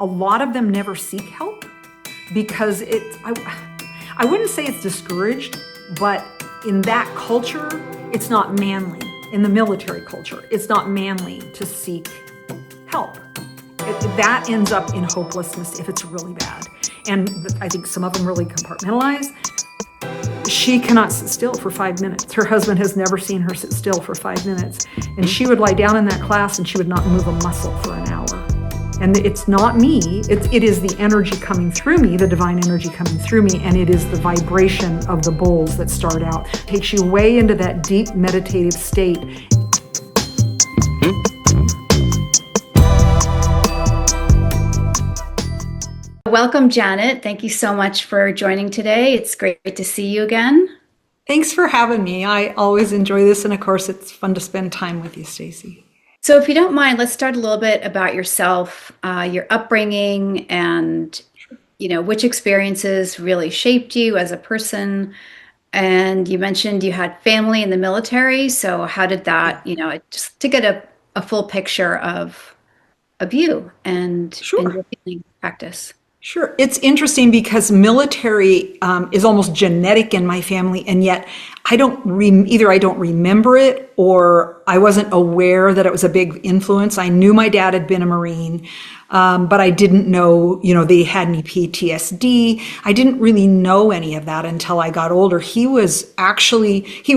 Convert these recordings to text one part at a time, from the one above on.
A lot of them never seek help because I wouldn't say it's discouraged, but in that culture, it's not manly. In the military culture, it's not manly to seek help. That ends up in hopelessness if it's really bad. And I think some of them really compartmentalize. She cannot sit still for 5 minutes. Her husband has never seen her sit still for 5 minutes. And she would lie down in that class and she would not move a muscle for an hour. And it's not me, it is the energy coming through me, the divine energy coming through me, and it is the vibration of the bowls that start out. It takes you way into that deep meditative state. Welcome, Janet. Thank you so much for joining today. It's great to see you again. Thanks for having me. I always enjoy this, and of course, it's fun to spend time with you, Stacy. So if you don't mind, let's start a little bit about yourself, your upbringing, and which experiences really shaped you as a person. And you mentioned you had family in the military. So how did that, just to get a full picture of you and your healing practice. Sure. It's interesting because military is almost genetic in my family, and yet either I don't remember it or I wasn't aware that it was a big influence. I knew my dad had been a Marine, but I didn't know, they had any PTSD. I didn't really know any of that until I got older. He was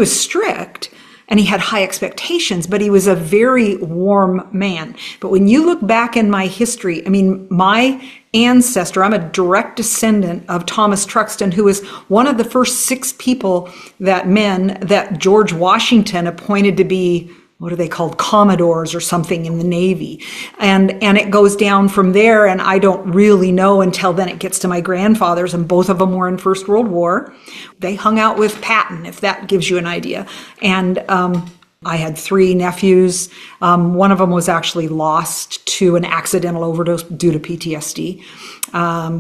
strict. And he had high expectations, but he was a very warm man. But when you look back in my history, my ancestor, I'm a direct descendant of Thomas Truxtun, who was one of the first 6 people that George Washington appointed to be, what are they called, commodores or something in the Navy. And it goes down from there, and I don't really know until then it gets to my grandfathers, and both of them were in First World War. They hung out with Patton, if that gives you an idea. And I had 3 nephews. One of them was actually lost to an accidental overdose due to PTSD.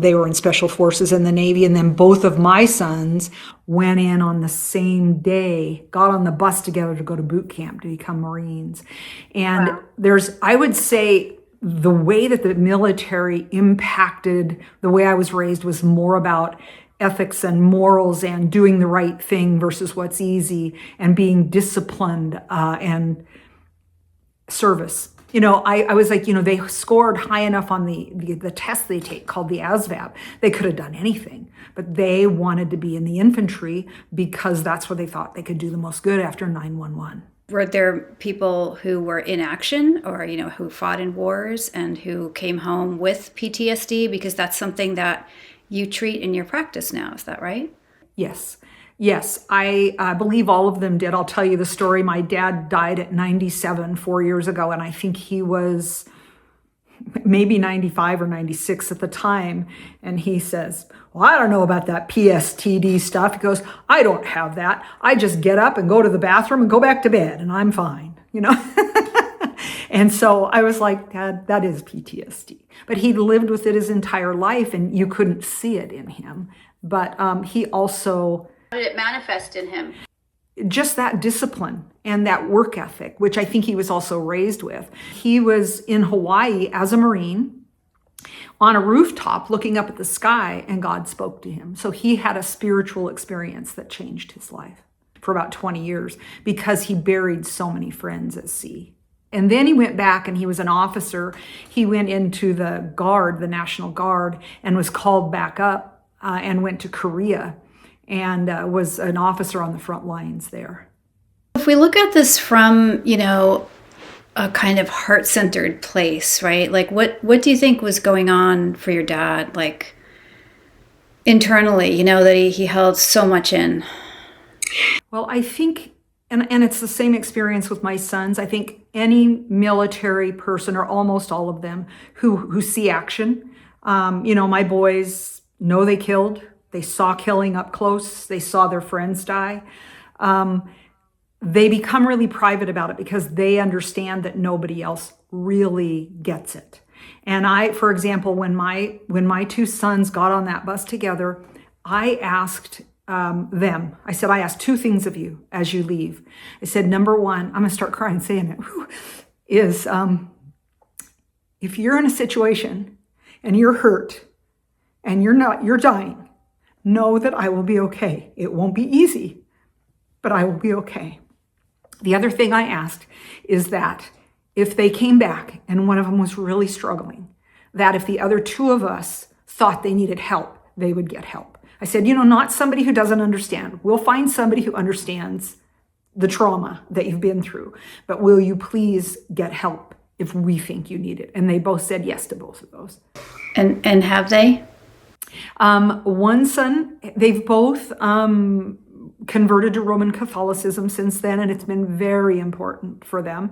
They were in special forces in the Navy, and then both of my sons went in on the same day, got on the bus together to go to boot camp to become Marines. And I would say the way that the military impacted the way I was raised was more about ethics and morals and doing the right thing versus what's easy and being disciplined and service. I was like, they scored high enough on the test they take called the ASVAB. They could have done anything, but they wanted to be in the infantry because that's where they thought they could do the most good after 9/11. Were there people who were in action or, who fought in wars and who came home with PTSD? Because that's something that you treat in your practice now. Is that right? Yes, I believe all of them did. I'll tell you the story. My dad died at 97 4 years ago, and I think he was maybe 95 or 96 at the time. And he says, well, I don't know about that PTSD stuff. He goes, I don't have that. I just get up and go to the bathroom and go back to bed, and I'm fine, And so I was like, Dad, that is PTSD. But he lived with it his entire life, and you couldn't see it in him. But he also... How did it manifest in him? Just that discipline and that work ethic, which I think he was also raised with. He was in Hawaii as a Marine on a rooftop looking up at the sky, and God spoke to him. So he had a spiritual experience that changed his life for about 20 years because he buried so many friends at sea. And then he went back and he was an officer. He went into the Guard, the National Guard, and was called back up and went to Korea and was an officer on the front lines there. If we look at this from, a kind of heart-centered place, right? Like what do you think was going on for your dad, like internally, that he held so much in? Well, I think, and it's the same experience with my sons. I think any military person, or almost all of them, who see action, my boys know they killed. They saw killing up close. They saw their friends die. They become really private about it because they understand that nobody else really gets it. And for example, when my 2 sons got on that bus together, I asked them, I asked 2 things of you as you leave. I said, number 1, I'm going to start crying saying it, is if you're in a situation and you're hurt and you're dying, know that I will be okay. It won't be easy, but I will be okay. The other thing I asked is that if they came back and one of them was really struggling, that if the other two of us thought they needed help, they would get help. I said, not somebody who doesn't understand. We'll find somebody who understands the trauma that you've been through, but will you please get help if we think you need it? And they both said yes to both of those. And have they? One son, they've both converted to Roman Catholicism since then, and it's been very important for them.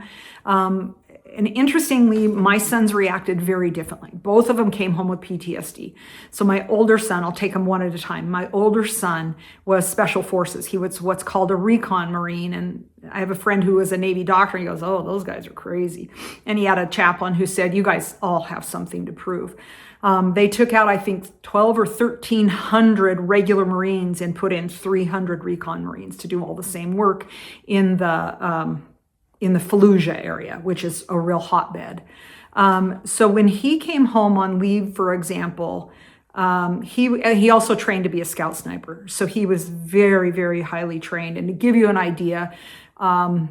And interestingly, my sons reacted very differently. Both of them came home with PTSD. So my older son, I'll take them one at a time. My older son was Special Forces. He was what's called a recon Marine. And I have a friend who was a Navy doctor. He goes, oh, those guys are crazy. And he had a chaplain who said, you guys all have something to prove. They took out, I think, 12 or 1,300 regular Marines and put in 300 recon Marines to do all the same work in the Fallujah area, which is a real hotbed. So when he came home on leave, for example, he also trained to be a scout sniper. So he was very, very highly trained. And to give you an idea, I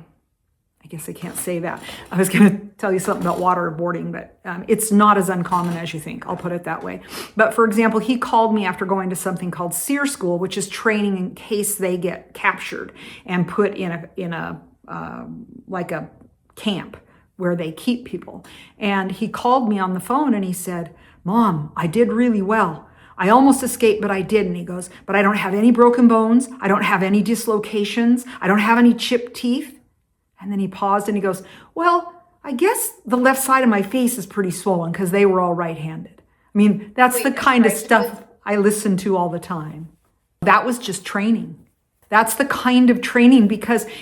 guess I can't say that. I was going to tell you something about waterboarding, but it's not as uncommon as you think. I'll put it that way. But for example, he called me after going to something called SEER school, which is training in case they get captured and put in a like a camp where they keep people. And he called me on the phone and he said, Mom, I did really well. I almost escaped, but I didn't. He goes, but I don't have any broken bones. I don't have any dislocations. I don't have any chipped teeth. And then he paused and he goes, well, I guess the left side of my face is pretty swollen because they were all right-handed. I mean, that's the kind of stuff I listen to all the time. That was just training. That's the kind of training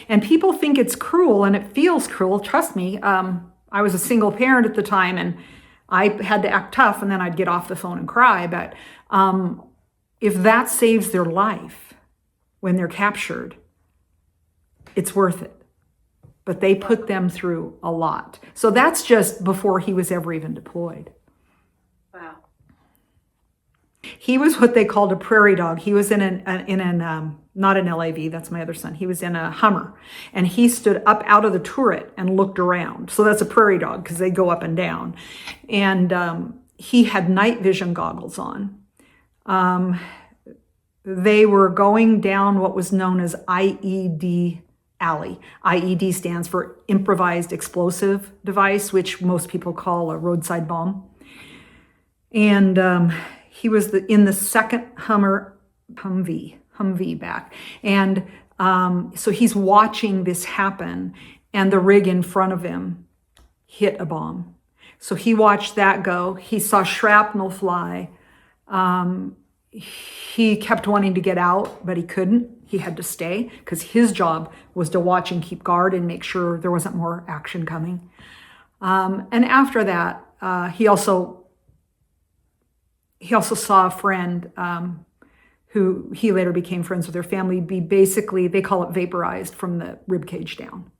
and people think it's cruel and it feels cruel. Trust me, I was a single parent at the time and I had to act tough and then I'd get off the phone and cry. But if that saves their life when they're captured, it's worth it. But they put them through a lot. So that's just before he was ever even deployed. Wow. He was what they called a prairie dog. He was in not an LAV, that's my other son. He was in a Hummer. And he stood up out of the turret and looked around. So that's a prairie dog because they go up and down. And he had night vision goggles on. They were going down what was known as IED alley. IED stands for improvised explosive device, which most people call a roadside bomb. And he was in the second Humvee back. And so he's watching this happen and the rig in front of him hit a bomb. So he watched that go. He saw shrapnel fly. He kept wanting to get out, but he couldn't. He had to stay because his job was to watch and keep guard and make sure there wasn't more action coming. And after that, he also saw a friend who he later became friends with their family be basically, they call it vaporized from the rib cage down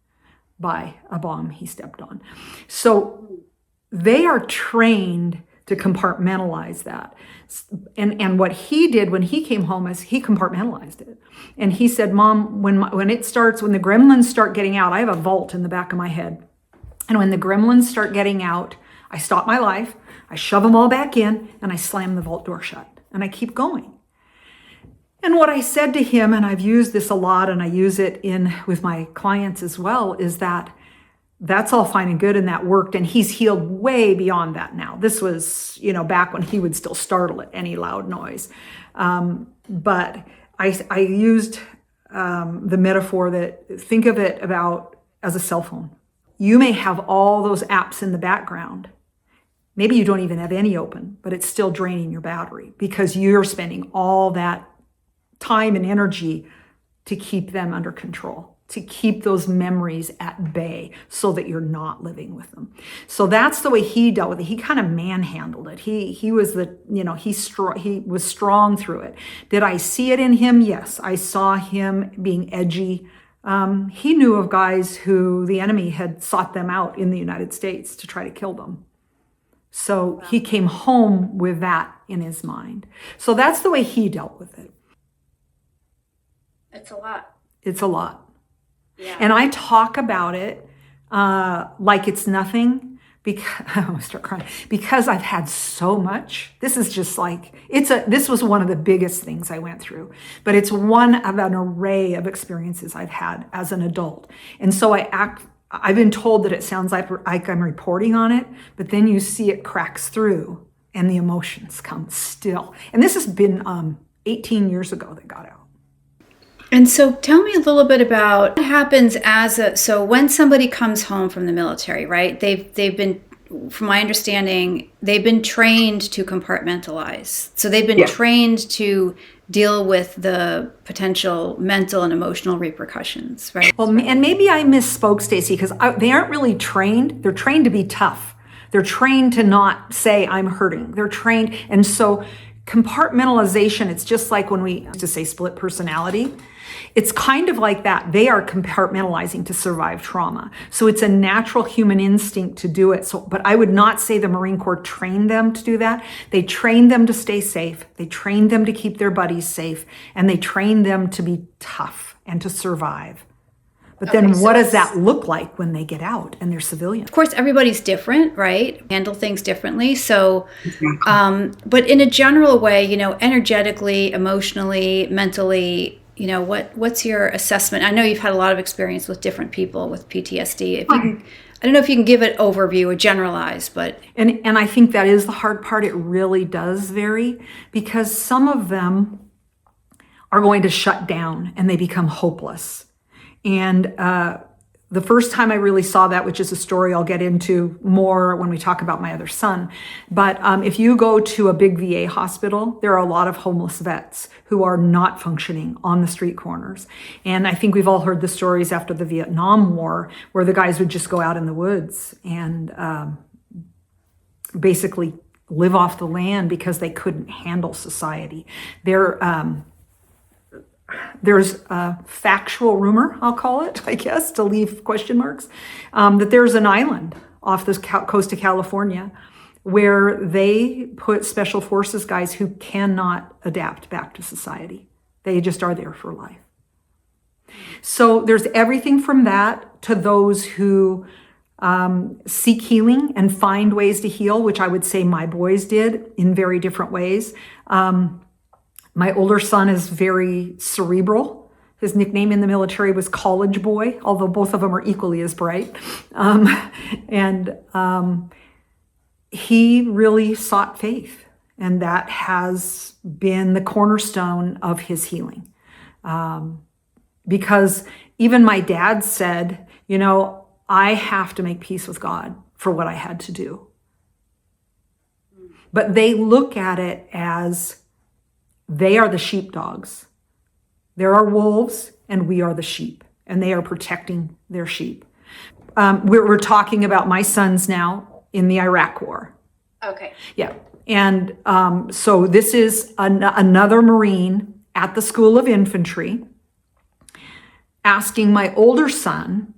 by a bomb he stepped on. So they are trained to compartmentalize that. And what he did when he came home is he compartmentalized it. And he said, Mom, when the gremlins start getting out, I have a vault in the back of my head. And when the gremlins start getting out, I stop my life, I shove them all back in, and I slam the vault door shut. And I keep going. And what I said to him, and I've used this a lot, and I use it with my clients as well, is that that's all fine and good, and that worked, and he's healed way beyond that now. This was, back when he would still startle at any loud noise. But I used the metaphor that, think of it about as a cell phone. You may have all those apps in the background. Maybe you don't even have any open, but it's still draining your battery because you're spending all that time and energy to keep them under control, to keep those memories at bay so that you're not living with them. So that's the way he dealt with it. He kind of manhandled it. He was he was strong through it. Did I see it in him? Yes. I saw him being edgy. He knew of guys who the enemy had sought them out in the United States to try to kill them. So he came home with that in his mind. So that's the way he dealt with it. It's a lot. It's a lot. Yeah. And I talk about it like it's nothing because I almost start crying because I've had so much. This is just like this was one of the biggest things I went through, but it's one of an array of experiences I've had as an adult. And so I've been told that it sounds like I'm reporting on it, but then you see it cracks through and the emotions come still. And this has been 18 years ago that got out. And so tell me a little bit about what happens so when somebody comes home from the military, right? They've been, from my understanding, they've been trained to compartmentalize. So they've been trained to deal with the potential mental and emotional repercussions, right? Well, and maybe I misspoke, Stacey, because they aren't really trained. They're trained to be tough. They're trained to not say I'm hurting. They're trained. And so compartmentalization, it's just like when we used to say split personality. It's kind of like that. They are compartmentalizing to survive trauma. So it's a natural human instinct to do it. But I would not say the Marine Corps trained them to do that. They trained them to stay safe. They trained them to keep their buddies safe. And they trained them to be tough and to survive. But then what does that look like when they get out and they're civilians? Of course, everybody's different, right? Handle things differently. So, but in a general way, energetically, emotionally, mentally, what's your assessment? I know you've had a lot of experience with different people with PTSD. If you can, I don't know if you can give an overview or generalize, but. And I think that is the hard part. It really does vary because some of them are going to shut down and they become hopeless. And the first time I really saw that, which is a story I'll get into more when we talk about my other son, but if you go to a big VA hospital, there are a lot of homeless vets who are not functioning on the street corners. And I think we've all heard the stories after the Vietnam War where the guys would just go out in the woods and basically live off the land because they couldn't handle society. There's a factual rumor, I'll call it, I guess, to leave question marks, that there's an island off the coast of California where they put special forces guys who cannot adapt back to society. They just are there for life. So there's everything from that to those who seek healing and find ways to heal, which I would say my boys did in very different ways. My older son is very cerebral. His nickname in the military was College Boy, although both of them are equally as bright. He really sought faith, and that has been the cornerstone of his healing. Because even my dad said, I have to make peace with God for what I had to do. But they look at it as they are the sheepdogs. There are wolves and we are the sheep, and they are protecting their sheep. We're talking about my sons now in the Iraq War. Okay. Yeah. And so this is another Marine at the School of Infantry asking my older son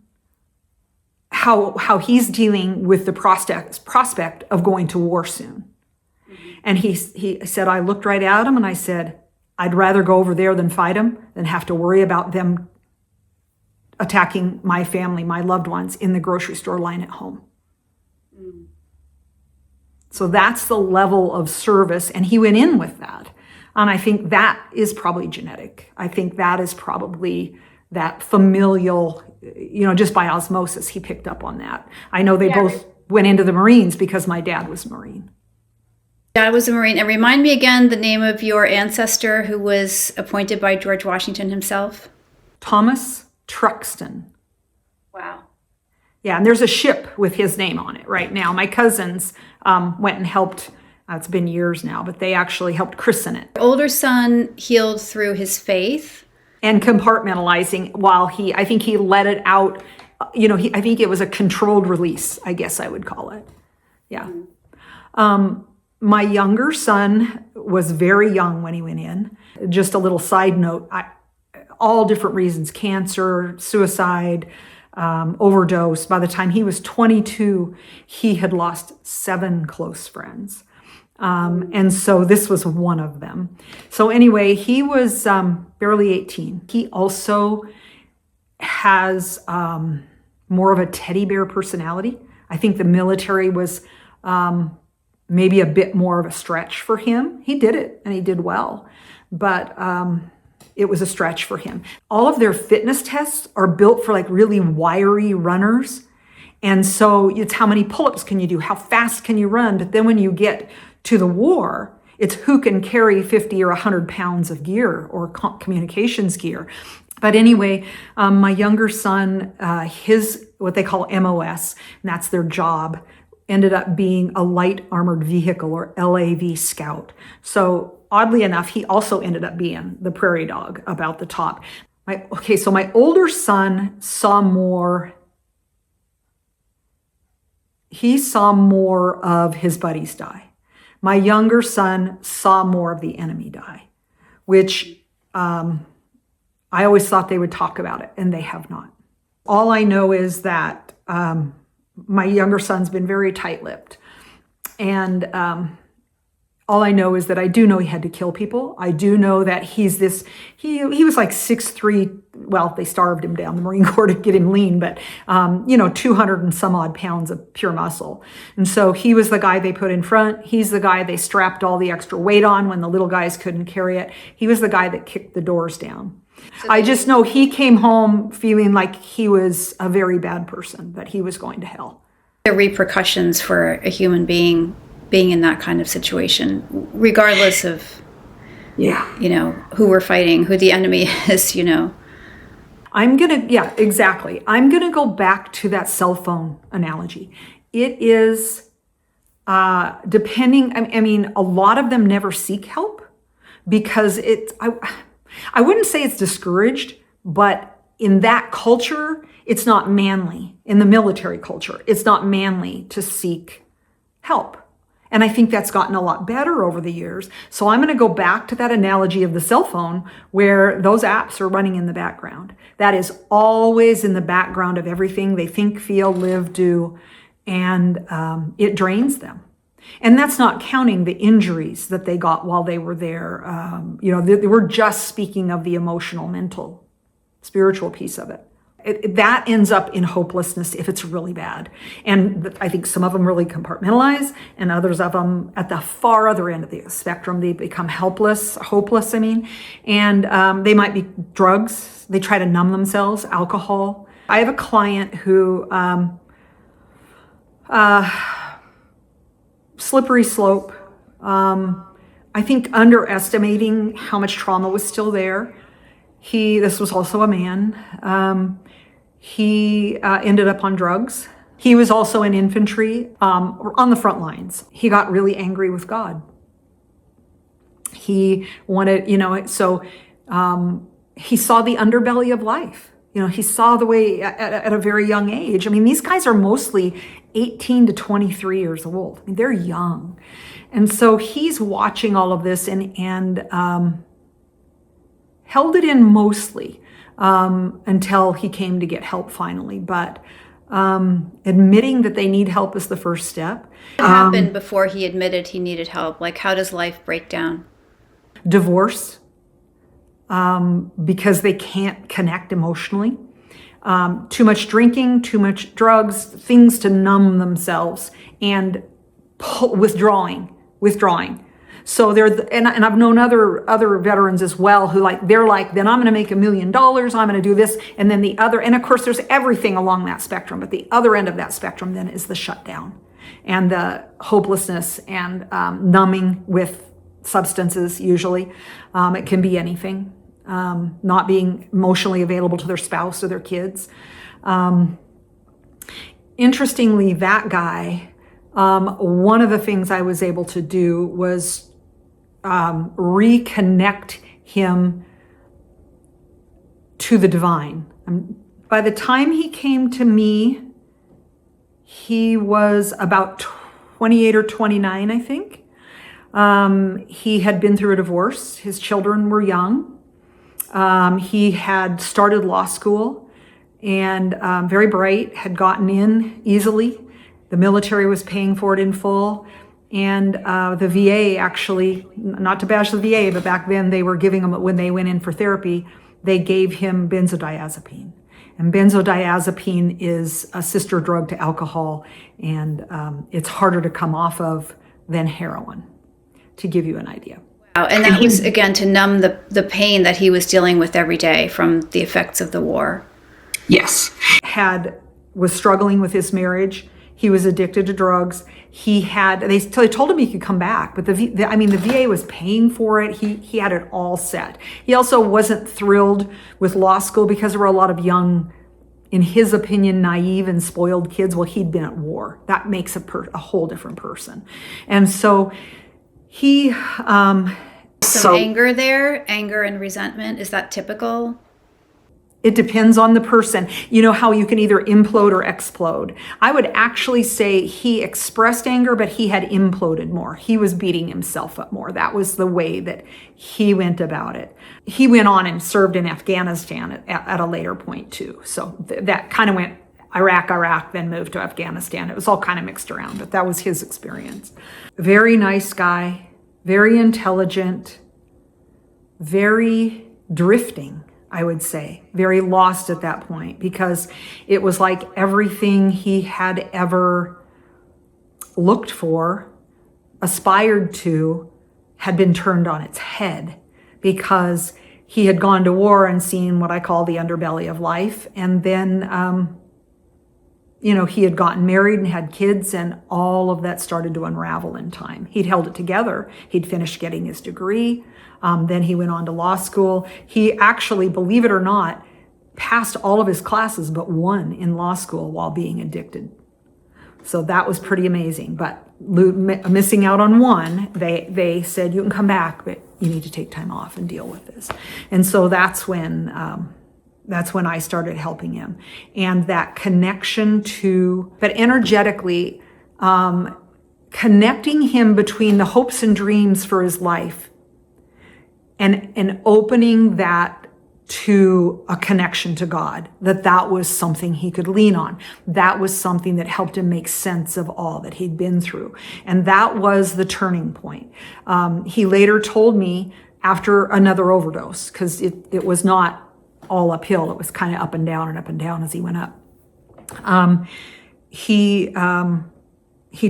how he's dealing with the prospect of going to war soon. And he said, I looked right at him and I said, I'd rather go over there than fight them than have to worry about them attacking my family, my loved ones in the grocery store line at home. So that's the level of service. And he went in with that. And I think that is probably genetic. I think that is probably that familial, just by osmosis, he picked up on that. I know they both went into the Marines because my dad was a Marine. Dad was a Marine. And remind me again the name of your ancestor who was appointed by George Washington himself. Thomas Truxton. Wow. Yeah, and there's a ship with his name on it right now. My cousins went and helped, it's been years now, but they actually helped christen it. Your older son healed through his faith. And compartmentalizing while I think he let it out, I think it was a controlled release, I guess I would call it. Yeah. My younger son was very young when he went in. Just a little side note, all different reasons, cancer, suicide, overdose. By the time he was 22, he had lost 7 close friends. And so this was one of them. So anyway, he was barely 18. He also has more of a teddy bear personality. I think the military was maybe a bit more of a stretch for him. He did it and he did well, but it was a stretch for him. All of their fitness tests are built for like really wiry runners. And so it's how many pull-ups can you do? How fast can you run? But then when you get to the war, it's who can carry 50 or 100 pounds of gear or communications gear. But anyway, my younger son, his what they call MOS, and that's their job, ended up being a light armored vehicle or LAV scout. So oddly enough, he also ended up being the prairie dog about the top. So my older son saw more. He saw more of his buddies die. My younger son saw more of the enemy die, which I always thought they would talk about it, and they have not. All I know is that my younger son's been very tight-lipped. And all I know is that I do know he had to kill people. I do know that he was like 6'3". Well, they starved him down the Marine Corps to get him lean, but 200 and some odd pounds of pure muscle. And so he was the guy they put in front. He's the guy they strapped all the extra weight on when the little guys couldn't carry it. He was the guy that kicked the doors down. So I just know he came home feeling like he was a very bad person, that he was going to hell. The repercussions for a human being in that kind of situation, regardless of, who we're fighting, who the enemy is, Exactly. I'm going to go back to that cell phone analogy. It is, depending, a lot of them never seek help because I wouldn't say it's discouraged, but in that culture, it's not manly. In the military culture, it's not manly to seek help. And I think that's gotten a lot better over the years. So I'm going to go back to that analogy of the cell phone where those apps are running in the background. That is always in the background of everything they think, feel, live, do, and it drains them. And that's not counting the injuries that they got while they were there. We're just speaking of the emotional, mental, spiritual piece of it. That ends up in hopelessness if it's really bad. And I think some of them really compartmentalize, and others of them at the far other end of the spectrum, they become hopeless, and they might be drugs. They try to numb themselves, alcohol. I have a client who, slippery slope, I think underestimating how much trauma was still there. This was also a man. He ended up on drugs. He was also in infantry on the front lines. He got really angry with God. He wanted, he saw the underbelly of life. He saw the way at a very young age. These guys are mostly 18 to 23 years old. They're young. And so he's watching all of this and held it in mostly until he came to get help finally. But admitting that they need help is the first step. What happened before he admitted he needed help? Like, how does life break down? Divorce, because they can't connect emotionally. Too much drinking, too much drugs, things to numb themselves, and withdrawing. So and I've known other veterans as well who they're like, then I'm going to make $1 million. I'm going to do this. And then and of course there's everything along that spectrum, but the other end of that spectrum then is the shutdown and the hopelessness and numbing with substances usually. It can be anything, not being emotionally available to their spouse or their kids. Interestingly, that guy, one of the things I was able to do was reconnect him to the divine. By the time he came to me, he was about 28 or 29, I think. He had been through a divorce. His children were young. He had started law school and very bright, had gotten in easily. The military was paying for it in full. And the VA actually, not to bash the VA, but back then they were giving him, when they went in for therapy, they gave him benzodiazepine. And benzodiazepine is a sister drug to alcohol, and it's harder to come off of than heroin, to give you an idea. Wow. And that was, again, to numb the pain that he was dealing with every day from the effects of the war. Yes. Was struggling with his marriage. He was addicted to drugs. They told him he could come back, but the VA was paying for it. He had it all set. He also wasn't thrilled with law school because there were a lot of young, in his opinion, naive and spoiled kids. Well, he'd been at war. That makes a whole different person. And so he, anger there, anger and resentment, is that typical? It depends on the person. You know how you can either implode or explode. I would actually say he expressed anger, but he had imploded more. He was beating himself up more. That was the way that he went about it. He went on and served in Afghanistan at a later point too. So that kind of went Iraq, then moved to Afghanistan. It was all kind of mixed around, but that was his experience. Very nice guy, very intelligent, very drifting, I would say, very lost at that point, because it was like everything he had ever looked for, aspired to, had been turned on its head, because he had gone to war and seen what I call the underbelly of life. And then, he had gotten married and had kids, and all of that started to unravel in time. He'd held it together. He'd finished getting his degree. Then he went on to law school. He actually, believe it or not, passed all of his classes but one in law school while being addicted. So that was pretty amazing. But missing out on one, they said, you can come back, but you need to take time off and deal with this. And so that's when I started helping him. And that connection but energetically, connecting him between the hopes and dreams for his life and opening that to a connection to God, that was something he could lean on. That was something that helped him make sense of all that he'd been through. And that was the turning point. He later told me, after another overdose, because it was not all uphill, it was kind of up and down as he went up. He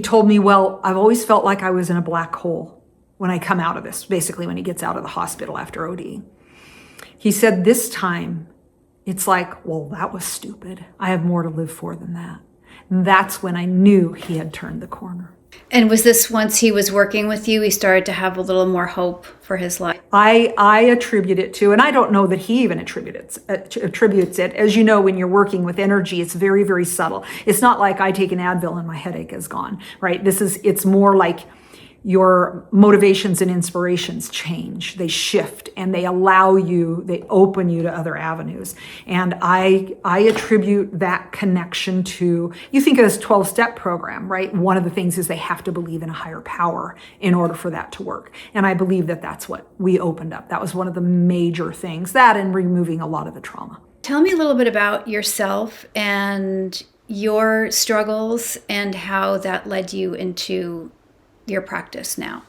told me, well, I've always felt like I was in a black hole when I come out of this, basically when he gets out of the hospital after OD. He said, this time, it's like, well, that was stupid. I have more to live for than that. And that's when I knew he had turned the corner. And was this once he was working with you, he started to have a little more hope for his life? I attribute it to, and I don't know that he even attributes it. As you know, when you're working with energy, it's very, very subtle. It's not like I take an Advil and my headache is gone, right? It's more like your motivations and inspirations change, they shift, and they open you to other avenues. And I attribute that connection to, you think of this 12-step program, right? One of the things is they have to believe in a higher power in order for that to work. And I believe that that's what we opened up. That was one of the major things, that and removing a lot of the trauma. Tell me a little bit about yourself and your struggles and how that led you into your practice now.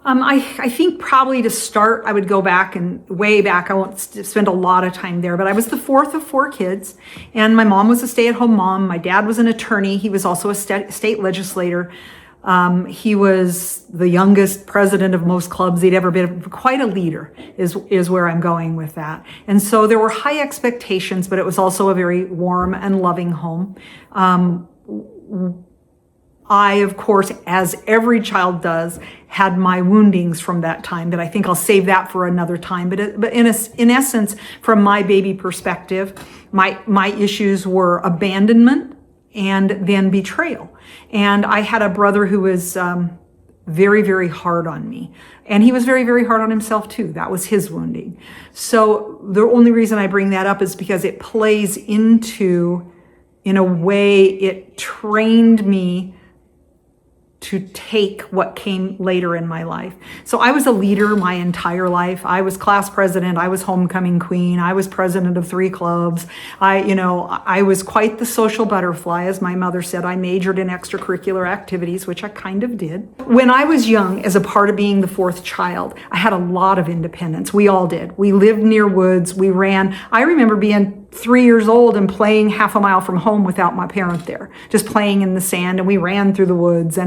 I think probably to start, I would go back and way back. I won't spend a lot of time there, but I was the fourth of four kids, and my mom was a stay-at-home mom. My dad was an attorney. He was also a state legislator. He was the youngest president of most clubs he'd ever been. Quite a leader is where I'm going with that. And so there were high expectations, but it was also a very warm and loving home. I, of course, as every child does, had my woundings from that time, but I think I'll save that for another time. But in essence, from my baby perspective, my issues were abandonment and then betrayal. And I had a brother who was very, very hard on me. And he was very, very hard on himself too. That was his wounding. So the only reason I bring that up is because it plays into, in a way, it trained me to take what came later in my life. So I was a leader my entire life. I was class president. I was homecoming queen. I was president of 3 clubs. I was quite the social butterfly. As my mother said, I majored in extracurricular activities, which I kind of did. When I was young, as a part of being the 4th child, I had a lot of independence. We all did. We lived near woods. We ran. I remember being 3 years old and playing half a mile from home without my parent there, just playing in the sand, and we ran through the woods.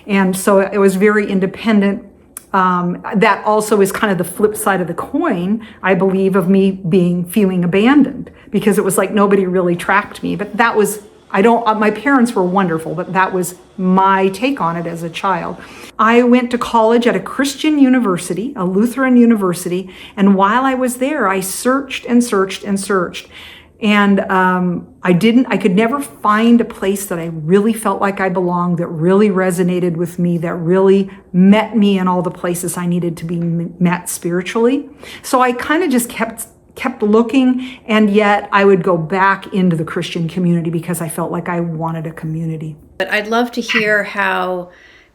And so it was very independent. That also is kind of the flip side of the coin, I believe, of me feeling abandoned, because it was like nobody really tracked me. But that was, my parents were wonderful, but that was my take on it as a child. I went to college at a Christian university, a Lutheran university, and while I was there, I searched and searched and searched. And I could never find a place that I really felt like I belonged, that really resonated with me, that really met me in all the places I needed to be met spiritually. So I kind of just kept looking, and yet I would go back into the Christian community because I felt like I wanted a community. But I'd love to hear how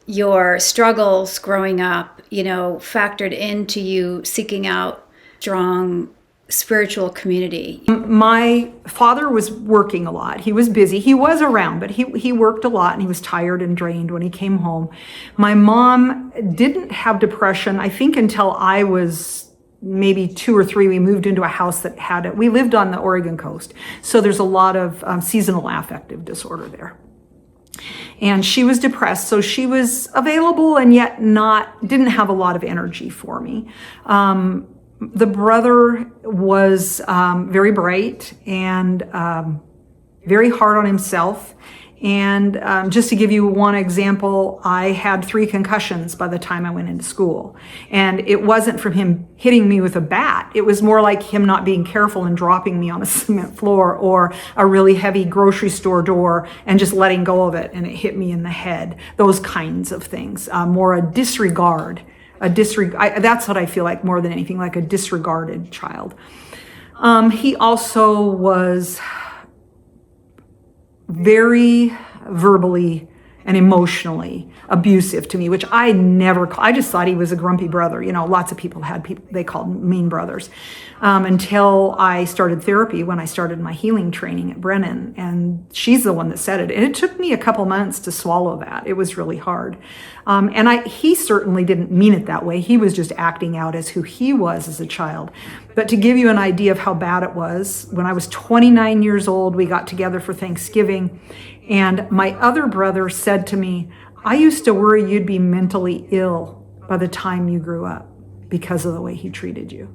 your struggles growing up, factored into you seeking out strong spiritual community. My father was working a lot. He was busy. He was around, but he worked a lot, and he was tired and drained when he came home. My mom didn't have depression, I think, until I was maybe 2 or 3. We moved into a house that had it. We lived on the Oregon coast, so there's a lot of seasonal affective disorder there. And she was depressed, so she was available and yet didn't have a lot of energy for me. The brother was very bright and very hard on himself. And just to give you one example, I had 3 concussions by the time I went into school. And it wasn't from him hitting me with a bat. It was more like him not being careful and dropping me on a cement floor or a really heavy grocery store door and just letting go of it, and it hit me in the head. Those kinds of things. More a disregard. That's what I feel like more than anything, like a disregarded child. He also was very verbally and emotionally abusive to me, which I just thought he was a grumpy brother. Lots of people they called mean brothers. Until I started therapy, when I started my healing training at Brennan, and she's the one that said it. And it took me a couple months to swallow that. It was really hard. He certainly didn't mean it that way. He was just acting out as who he was as a child. But to give you an idea of how bad it was, when I was 29 years old, we got together for Thanksgiving, and my other brother said to me, "I used to worry you'd be mentally ill by the time you grew up because of the way he treated you."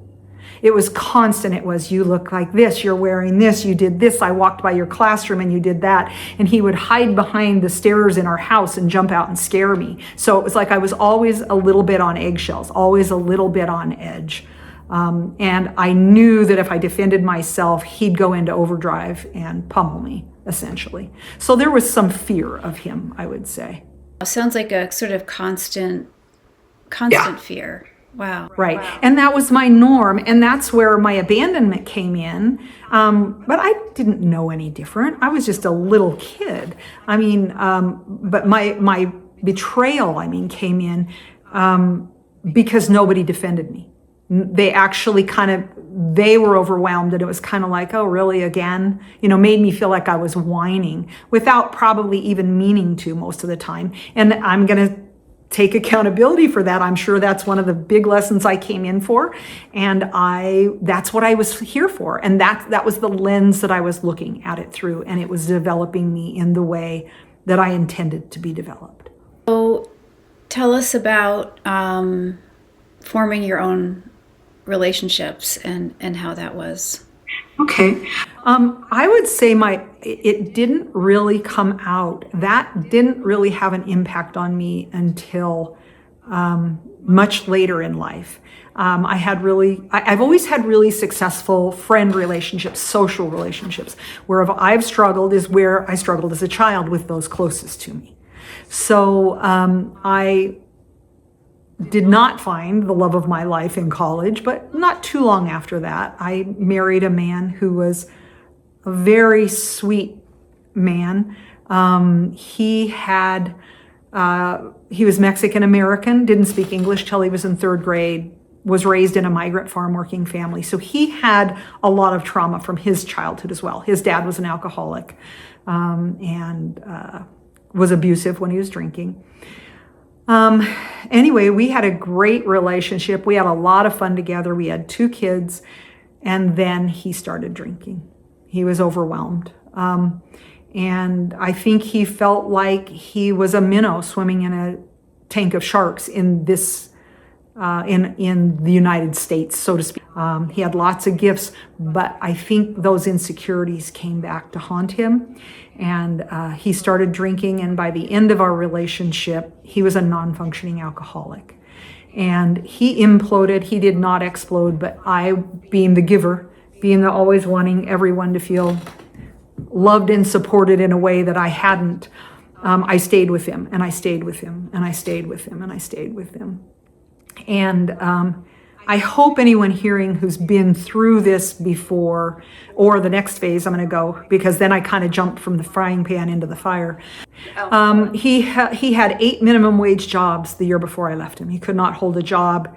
It was constant. It was, "You look like this, you're wearing this, you did this, I walked by your classroom and you did that." And he would hide behind the stairs in our house and jump out and scare me. So it was like I was always a little bit on eggshells, always a little bit on edge. And I knew that if I defended myself, he'd go into overdrive and pummel me, essentially. So there was some fear of him, I would say. Sounds like a sort of constant fear. Wow. Right. Wow. And that was my norm. And that's where my abandonment came in. But I didn't know any different. I was just a little kid. But my betrayal, came in because nobody defended me. They actually they were overwhelmed, and it was kind of like, "Oh, really, again?" Made me feel like I was whining without probably even meaning to most of the time. And I'm going to take accountability for that. I'm sure that's one of the big lessons I came in for. And that's what I was here for. And that was the lens that I was looking at it through. And it was developing me in the way that I intended to be developed. So tell us about forming your own relationships and how that was. Okay. I would say it didn't really come out. That didn't really have an impact on me until much later in life. I've always had really successful friend relationships, social relationships. Where I've struggled is where I struggled as a child with those closest to me. So I did not find the love of my life in college, but not too long after that, I married a man who was a very sweet man. He had He was Mexican American, didn't speak English till he was in third grade, was raised in a migrant farm working family. So he had a lot of trauma from his childhood as well. His dad was an alcoholic, and was abusive when he was drinking. Anyway, we had a great relationship. We had a lot of fun together. We had 2 kids, and then he started drinking. He was overwhelmed. And I think he felt like he was a minnow swimming in a tank of sharks in this, in the United States, so to speak. He had lots of gifts, but I think those insecurities came back to haunt him. And he started drinking, and by the end of our relationship, he was a non-functioning alcoholic. And he imploded. He did not explode, but I, being the giver, being the always wanting everyone to feel loved and supported in a way that I hadn't, I stayed with him, and I stayed with him, and I stayed with him, and I stayed with him. And I hope anyone hearing who's been through this before, or the next phase I'm going to go, because then I kind of jumped from the frying pan into the fire. He had 8 minimum wage jobs the year before I left him. He could not hold a job.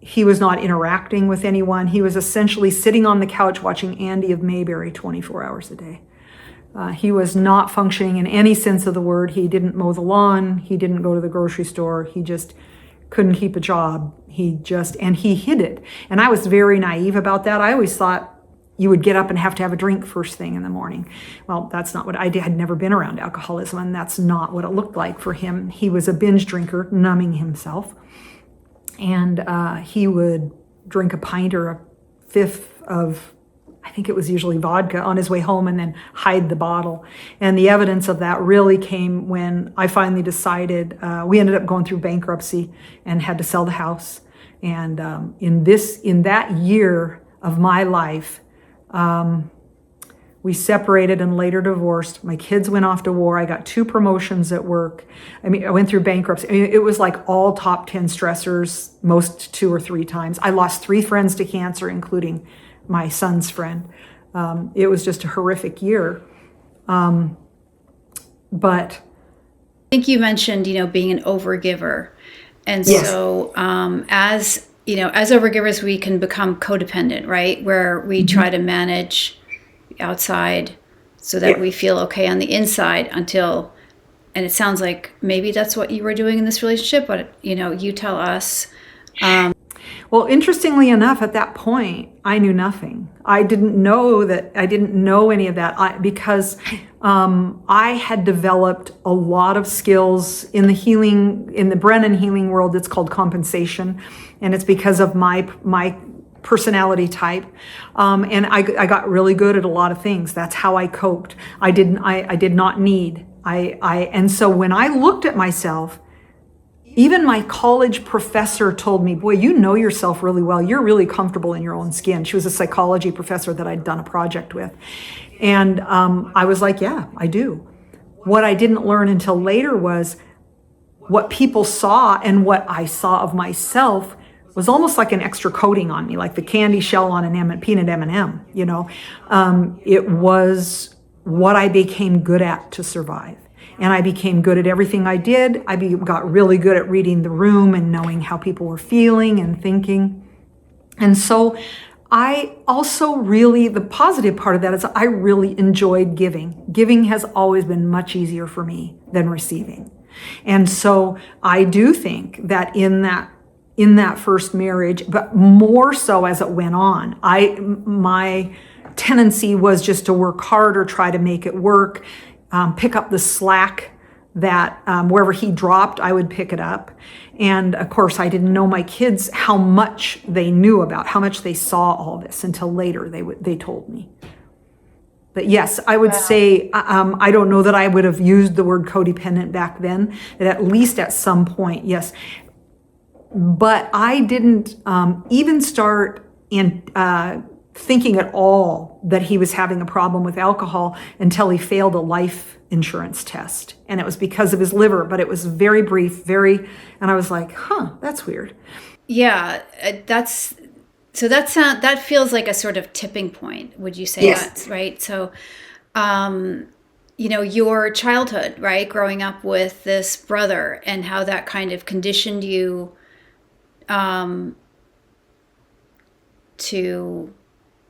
He was not interacting with anyone. He was essentially sitting on the couch watching Andy of Mayberry 24 hours a day. He was not functioning in any sense of the word. He didn't mow the lawn. He didn't go to the grocery store. He just couldn't keep a job. And he hid it. And I was very naive about that. I always thought you would get up and have to have a drink first thing in the morning. Well, that's not what I did. I'd never been around alcoholism, and that's not what it looked like for him. He was a binge drinker, numbing himself. And he would drink a pint or a fifth of, I think it was usually vodka, on his way home, and then hide the bottle. And the evidence of that really came when I finally decided, we ended up going through bankruptcy and had to sell the house. And in that year of my life, we separated and later divorced. My kids went off to war. I got 2 promotions at work. I went through bankruptcy. It was like all top 10 stressors, most 2 or 3 times. I lost 3 friends to cancer, including my son's friend. It was just a horrific year. But I think you mentioned, being an overgiver. And yes. So as overgivers, we can become codependent, right? Where we try to manage the outside so that we feel okay on the inside and it sounds like maybe that's what you were doing in this relationship, but you tell us. Well, interestingly enough, at that point, I knew nothing. I didn't know any of that because I had developed a lot of skills in the Brennan Healing world. It's called compensation, and it's because of my personality type. And I got really good at a lot of things. That's how I coped. I did not need. And so when I looked at myself, even my college professor told me, boy, you know yourself really well. You're really comfortable in your own skin. She was a psychology professor that I'd done a project with. And I was like, yeah, I do. What I didn't learn until later was what people saw and what I saw of myself was almost like an extra coating on me, like the candy shell on an peanut M&M, It was what I became good at to survive. And I became good at everything I did. I got really good at reading the room and knowing how people were feeling and thinking. And so I also the positive part of that is I really enjoyed giving. Giving has always been much easier for me than receiving. And so I do think that in that first marriage, but more so as it went on, my tendency was just to work hard or try to make it work. Pick up the slack that wherever he dropped, I would pick it up. And of course, I didn't know my kids how much they knew about, how much they saw all this until later they told me. But yes, I would say, I don't know that I would have used the word codependent back then, but at least at some point, yes. But I didn't even start thinking at all that he was having a problem with alcohol until he failed a life insurance test. And it was because of his liver, but it was very brief, and I was like, that's weird. Yeah, that feels like a sort of tipping point. Would you say yes. That's right? So, your childhood, right? Growing up with this brother and how that kind of conditioned you to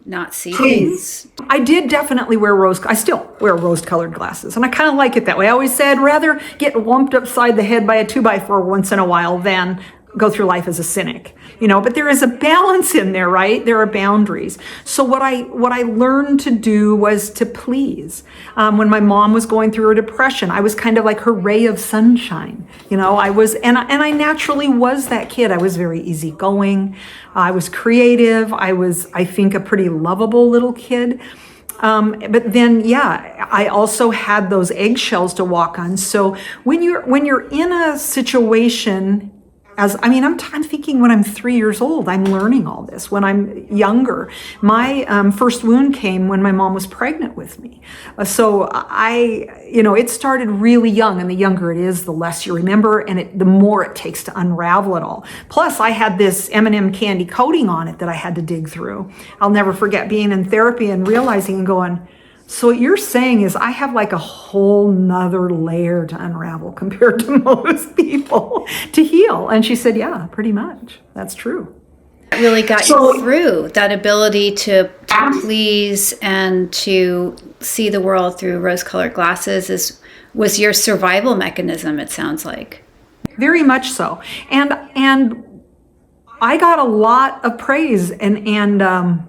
not see Please. things. I did definitely wear I still wear rose-colored glasses, and I kind of like it that way. I always said rather get lumped upside the head by a 2x4 once in a while than go through life as a cynic, but there is a balance in there, right? There are boundaries. So what I learned to do was to please. When my mom was going through her depression, I was kind of like her ray of sunshine. I naturally was that kid. I was very easygoing. I was creative. I think, a pretty lovable little kid. But then, yeah, I also had those eggshells to walk on. So when you're in a situation, I'm thinking when I'm 3 years old, I'm learning all this. When I'm younger, my first wound came when my mom was pregnant with me. It started really young, and the younger it is, the less you remember, and the more it takes to unravel it all. Plus, I had this M&M candy coating on it that I had to dig through. I'll never forget being in therapy and realizing and going, so what you're saying is I have like a whole nother layer to unravel compared to most people to heal. And she said, yeah, pretty much. That's true. That really got you through that ability to please and to see the world through rose-colored glasses was your survival mechanism, it sounds like. Very much so. And I got a lot of praise and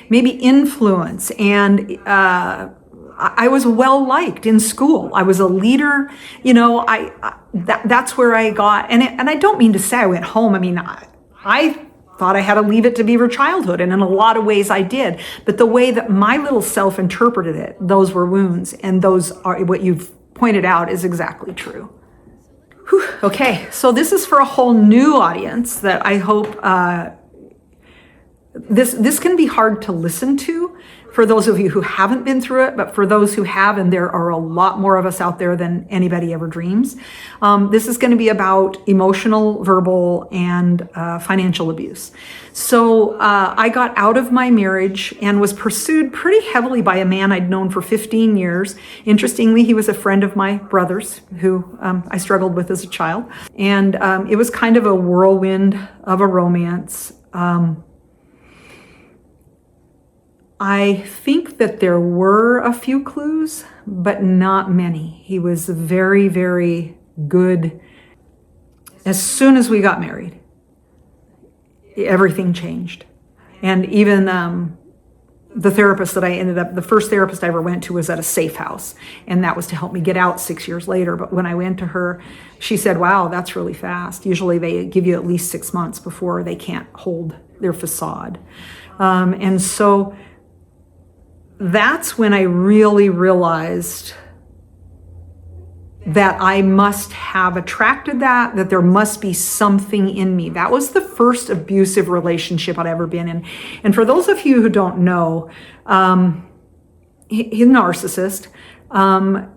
maybe influence, and I was well liked in school. I was a leader, that's where I got, and I don't mean to say I went home. I thought I had to leave it to Beaver childhood, and in a lot of ways I did. But the way that my little self interpreted it, those were wounds, and those are what you've pointed out is exactly true. Whew, okay, so this is for a whole new audience that I hope. This can be hard to listen to for those of you who haven't been through it, but for those who have, and there are a lot more of us out there than anybody ever dreams, this is going to be about emotional, verbal, and financial abuse. So I got out of my marriage and was pursued pretty heavily by a man I'd known for 15 years. Interestingly, he was a friend of my brother's who I struggled with as a child. And it was kind of a whirlwind of a romance. I think that there were a few clues, but not many. He was very, very good. As soon as we got married, everything changed. And even the therapist the first therapist I ever went to was at a safe house. And that was to help me get out 6 years later. But when I went to her, she said, wow, that's really fast. Usually they give you at least 6 months before they can't hold their facade. And so that's when I really realized that I must have attracted that there must be something in me. That was the first abusive relationship I'd ever been in. And for those of you who don't know, he's a narcissist.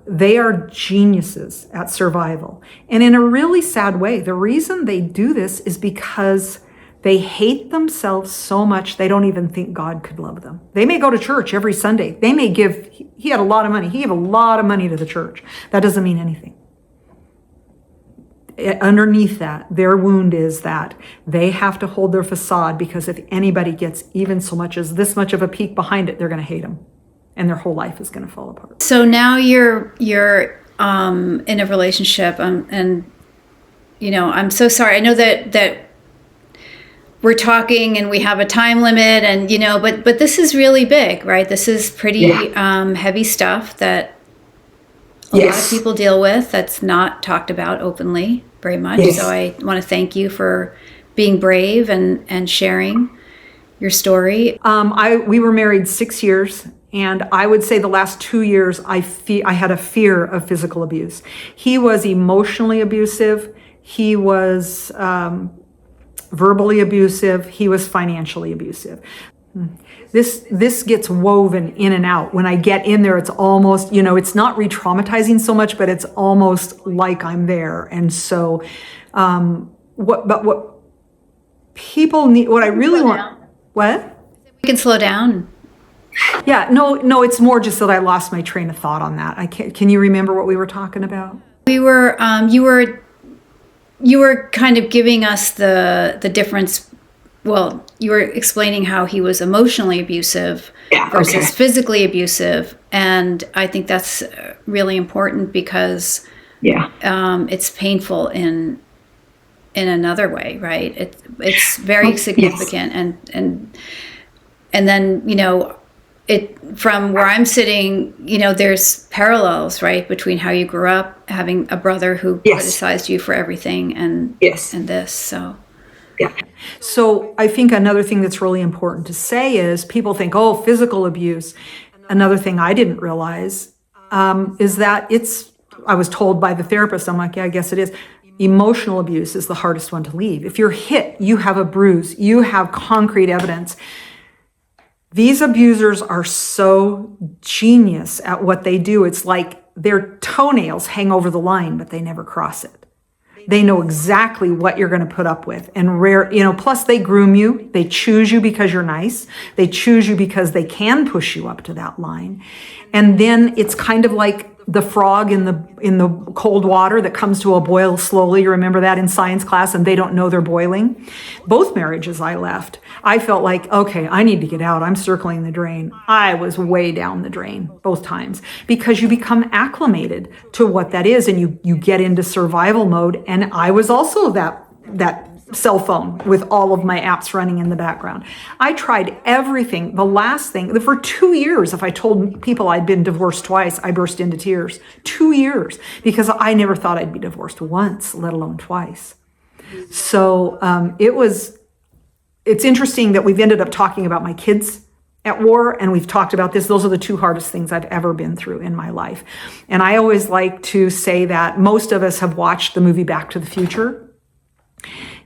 They are geniuses at survival. And in a really sad way, the reason they do this is because they hate themselves so much they don't even think God could love them. They may go to church every Sunday. They may give, he had a lot of money. He gave a lot of money to the church. That doesn't mean anything. Underneath that, their wound is that they have to hold their facade because if anybody gets even so much as this much of a peek behind it, they're going to hate them. And their whole life is going to fall apart. So now you're in a relationship and I'm so sorry. I know that we're talking and we have a time limit and, but this is really big, right? This is pretty heavy stuff that a lot of people deal with that's not talked about openly very much. Yes. So I want to thank you for being brave and sharing your story. We were married 6 years. And I would say the last 2 years, I had a fear of physical abuse. He was emotionally abusive. He was verbally abusive. He was financially abusive. This gets woven in and out. When I get in there, it's almost, it's not re-traumatizing so much, but it's almost like I'm there. And so, what people need, what I really want, what? We can slow down. Yeah, no, it's more just that I lost my train of thought on that. Can you remember what we were talking about? We were, you were kind of giving us the difference. Well, you were explaining how he was emotionally abusive Yeah, versus okay. physically abusive, and I think that's really important because Yeah. it's painful in another way, right? It's very Yes. significant, and then it from where I'm sitting, there's parallels, right, between how you grew up, having a brother who Yes. criticized you for everything, and Yes. this. So Yeah. So I think another thing that's really important to say is people think, oh, physical abuse. Another thing I didn't realize is that I was told by the therapist, I'm like, yeah, I guess it is. Emotional abuse is the hardest one to leave. If you're hit, you have a bruise, you have concrete evidence. These abusers are so genius at what they do. It's like their toenails hang over the line, but they never cross it. They know exactly what you're going to put up with. And plus they groom you. They choose you because you're nice. They choose you because they can push you up to that line. And then it's kind of like the frog in the cold water that comes to a boil slowly. You remember that in science class, and they don't know they're boiling. Both marriages I left, I felt like, okay, I need to get out. I'm circling the drain. I was way down the drain both times because you become acclimated to what that is, and you get into survival mode. And I was also that cell phone with all of my apps running in the background. I tried everything. The last thing, for 2 years, if I told people I'd been divorced twice, I burst into tears. 2 years, because I never thought I'd be divorced once, let alone twice. So it's interesting that we've ended up talking about my kids at war, and we've talked about this. Those are the two hardest things I've ever been through in my life. And I always like to say that most of us have watched the movie Back to the Future.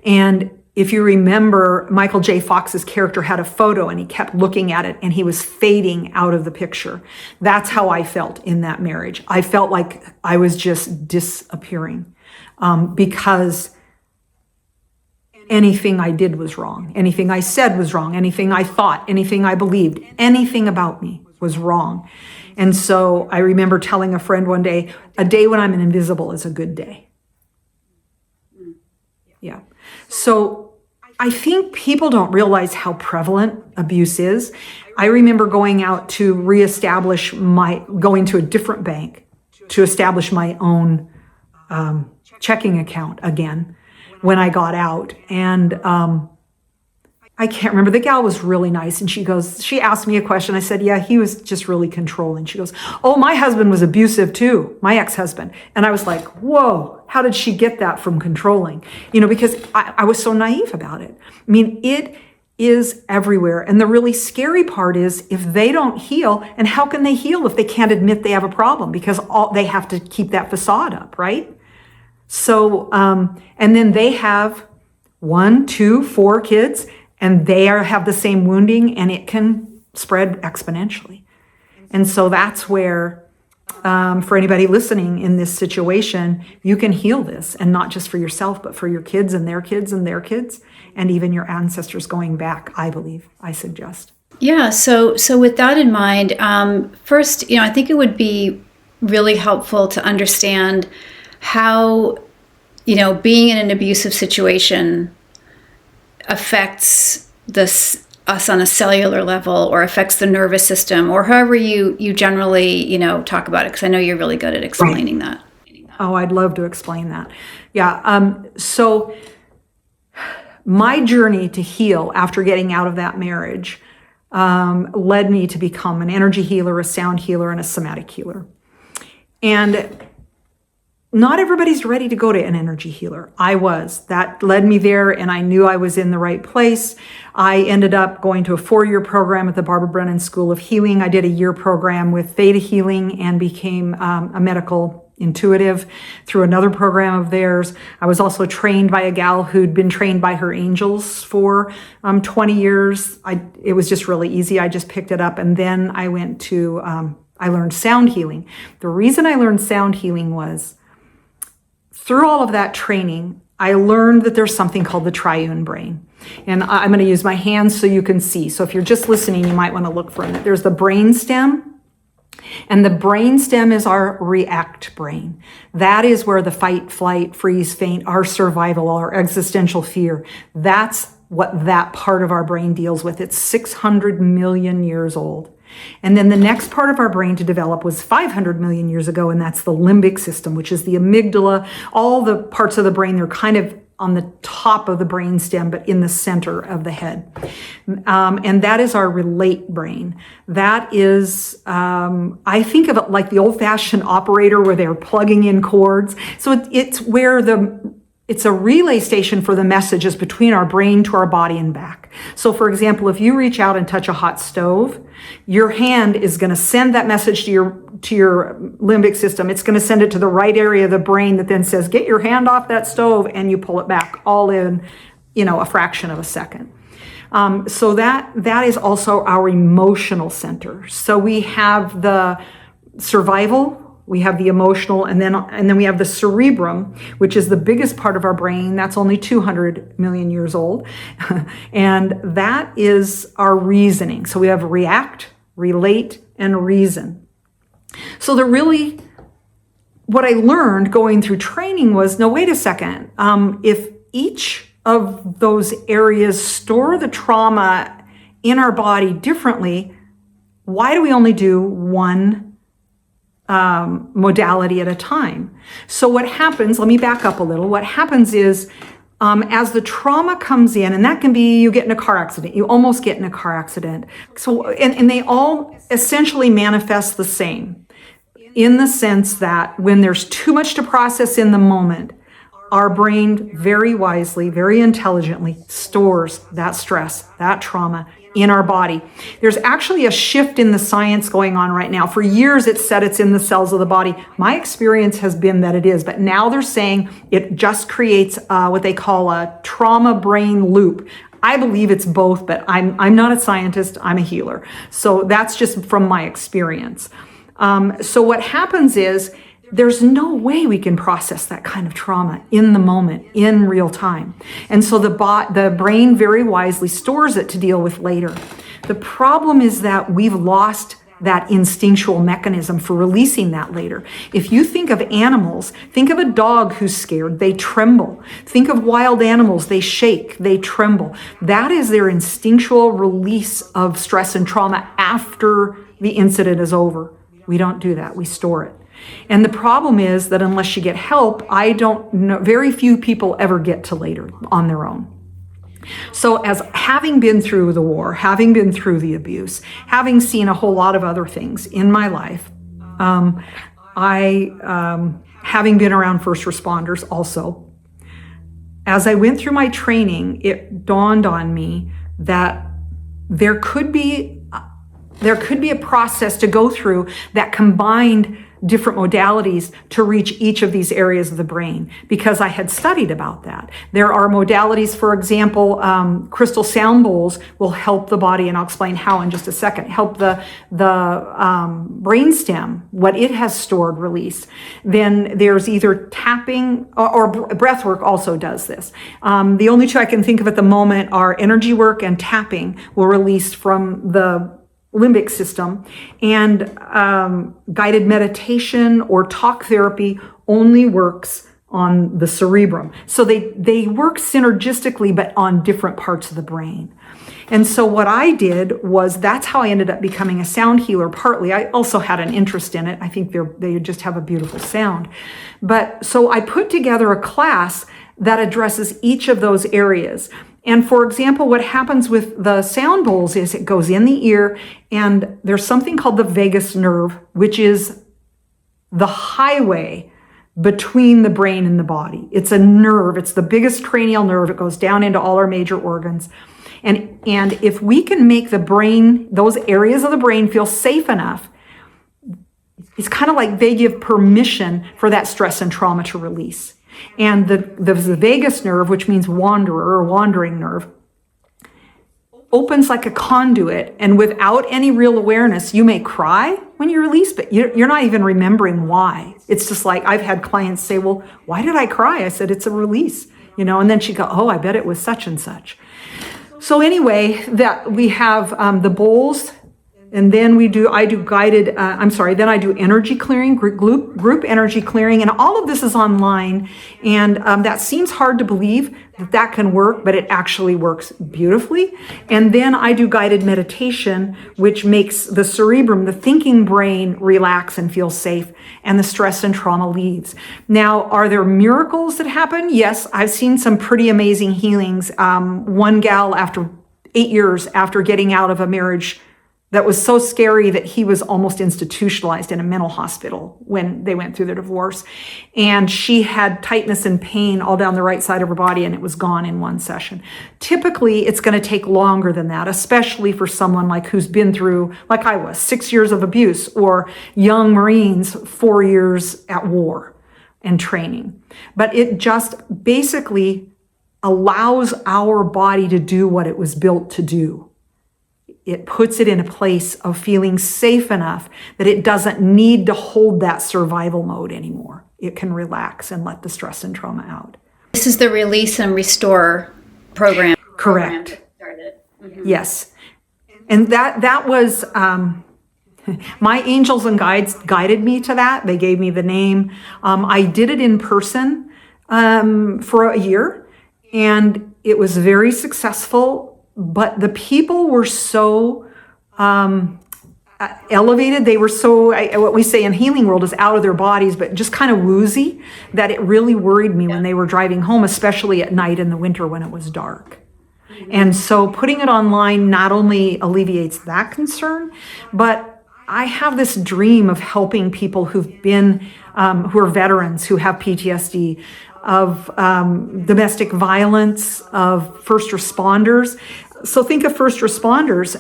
And if you remember, Michael J. Fox's character had a photo and he kept looking at it and he was fading out of the picture. That's how I felt in that marriage. I felt like I was just disappearing because anything I did was wrong. Anything I said was wrong. Anything I thought, anything I believed, anything about me was wrong. And so I remember telling a friend one day, a day when I'm invisible is a good day. Yeah. So I think people don't realize how prevalent abuse is. I remember going out to going to a different bank to establish my own checking account again when I got out. And I can't remember. The gal was really nice. And she asked me a question. I said, yeah, he was just really controlling. She goes, oh, my husband was abusive too, my ex-husband. And I was like, whoa, how did she get that from controlling? Because I was so naive about it. I mean, it is everywhere. And the really scary part is if they don't heal, and how can they heal if they can't admit they have a problem? Because they have to keep that facade up, right? So, and then they have 1, 2, 4 kids, and they have the same wounding, and it can spread exponentially. And so that's where, for anybody listening in this situation, you can heal this, and not just for yourself, but for your kids and their kids and their kids, and even your ancestors going back, I suggest. yeah, so with that in mind, first, I think it would be really helpful to understand how, being in an abusive situation affects us on a cellular level, or affects the nervous system, or however you generally, talk about it, because I know you're really good at explaining that. Oh, I'd love to explain that. Yeah. So my journey to heal after getting out of that marriage led me to become an energy healer, a sound healer, and a somatic healer. And not everybody's ready to go to an energy healer. I was. That led me there, and I knew I was in the right place. I ended up going to a 4-year program at the Barbara Brennan School of Healing. I did a year program with Theta Healing and became a medical intuitive through another program of theirs. I was also trained by a gal who'd been trained by her angels for 20 years. It was just really easy. I just picked it up. And then I went to, I learned sound healing. The reason I learned sound healing was through all of that training, I learned that there's something called the triune brain. And I'm going to use my hands so you can see. So if you're just listening, you might want to look for it. There's the brain stem, and the brain stem is our react brain. That is where the fight, flight, freeze, faint, our survival, our existential fear, that's what that part of our brain deals with. It's 600 million years old. And then the next part of our brain to develop was 500 million years ago, and that's the limbic system, which is the amygdala. All the parts of the brain, they're kind of on the top of the brain stem, but in the center of the head. And that is our relate brain. That is, I think of it like the old-fashioned operator where they're plugging in cords. So it's where it's a relay station for the messages between our brain to our body and back. So for example, if you reach out and touch a hot stove, your hand is going to send that message to your limbic system. It's going to send it to the right area of the brain that then says, get your hand off that stove, and you pull it back all in, a fraction of a second. So that is also our emotional center. So we have the survival, we have the emotional, and then we have the cerebrum, which is the biggest part of our brain. That's only 200 million years old. And that is our reasoning. So we have react, relate, and reason. So what I learned going through training was, no, wait a second. If each of those areas store the trauma in our body differently, why do we only do one modality at a time? So what happens, let me back up a little. What happens is, as the trauma comes in, and that can be you get in a car accident, you almost get in a car accident. So, and they all essentially manifest the same in the sense that when there's too much to process in the moment, our brain very wisely, very intelligently stores that stress, that trauma in our body. There's actually a shift in the science going on right now. For years, it's said it's in the cells of the body. My experience has been that it is, but now they're saying it just creates what they call a trauma brain loop. I believe it's both, but I'm not a scientist, I'm a healer. So that's just from my experience. So what happens is, there's no way we can process that kind of trauma in the moment, in real time. And so the brain very wisely stores it to deal with later. The problem is that we've lost that instinctual mechanism for releasing that later. If you think of animals, think of a dog who's scared, they tremble. Think of wild animals, they shake, they tremble. That is their instinctual release of stress and trauma after the incident is over. We don't do that, we store it. And the problem is that unless you get help, I don't know, very few people ever get to later on their own. So as having been through the war, having been through the abuse, having seen a whole lot of other things in my life, having been around first responders also, as I went through my training, it dawned on me that there could be a process to go through that combined different modalities to reach each of these areas of the brain, because I had studied about that. There are modalities, for example, crystal sound bowls will help the body, and I'll explain how in just a second, help the brainstem, what it has stored, release. Then there's either tapping or breath work also does this. The only two I can think of at the moment are energy work and tapping will release from the limbic system, and guided meditation or talk therapy only works on the cerebrum. So they work synergistically, but on different parts of the brain. And so what I did was, that's how I ended up becoming a sound healer. Partly, I also had an interest in it. I think they just have a beautiful sound. But so I put together a class that addresses each of those areas. And for example, what happens with the sound bowls is it goes in the ear, and there's something called the vagus nerve, which is the highway between the brain and the body. It's a nerve. It's the biggest cranial nerve. It goes down into all our major organs. And if we can make the brain, those areas of the brain, feel safe enough, it's kind of like they give permission for that stress and trauma to release. And the vagus nerve, which means wanderer or wandering nerve, opens like a conduit, and without any real awareness, you may cry when you release, but you're not even remembering why. It's just like, I've had clients say, well, why did I cry? I said, it's a release. and then she'd go, oh, I bet it was such and such. So anyway, that we have the bowls, and then I do energy clearing, group energy clearing, and all of this is online. And that seems hard to believe that can work, but it actually works beautifully. And then I do guided meditation, which makes the cerebrum, the thinking brain, relax and feel safe, and the stress and trauma leaves. Now, are there miracles that happen? Yes, I've seen some pretty amazing healings. One gal, after 8 years after getting out of a marriage that was so scary that he was almost institutionalized in a mental hospital when they went through their divorce. And she had tightness and pain all down the right side of her body, and it was gone in one session. Typically, it's going to take longer than that, especially for someone like who's been through, like I was, 6 years of abuse, or young Marines, 4 years at war and training. But it just basically allows our body to do what it was built to do. It puts it in a place of feeling safe enough that it doesn't need to hold that survival mode anymore. It can relax and let the stress and trauma out. This is the Release and Restore program. Correct. Mm-hmm. Yes. And that was, my angels and guides guided me to that. They gave me the name. I did it in person for a year, and it was very successful. But the people were so elevated. They were so, what we say in healing world is out of their bodies, but just kind of woozy, that it really worried me when they were driving home, especially at night in the winter when it was dark. And so putting it online not only alleviates that concern, but I have this dream of helping people who've been, who are veterans, who have PTSD, of domestic violence, of first responders. So think of first responders,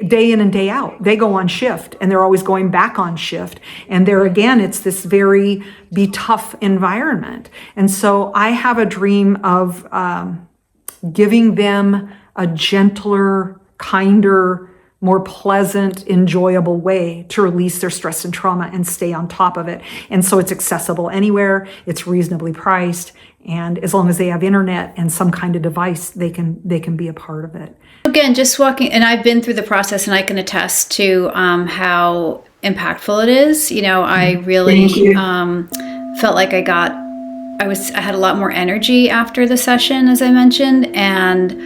day in and day out. They go on shift, and they're always going back on shift. And there again, it's this very be tough environment. And so I have a dream of giving them a gentler, kinder, more pleasant, enjoyable way to release their stress and trauma and stay on top of it. And so it's accessible anywhere, it's reasonably priced, and as long as they have internet and some kind of device, they can be a part of it. Again, just walking, and I've been through the process, and I can attest to how impactful it is. I really felt like I had a lot more energy after the session, as I mentioned, and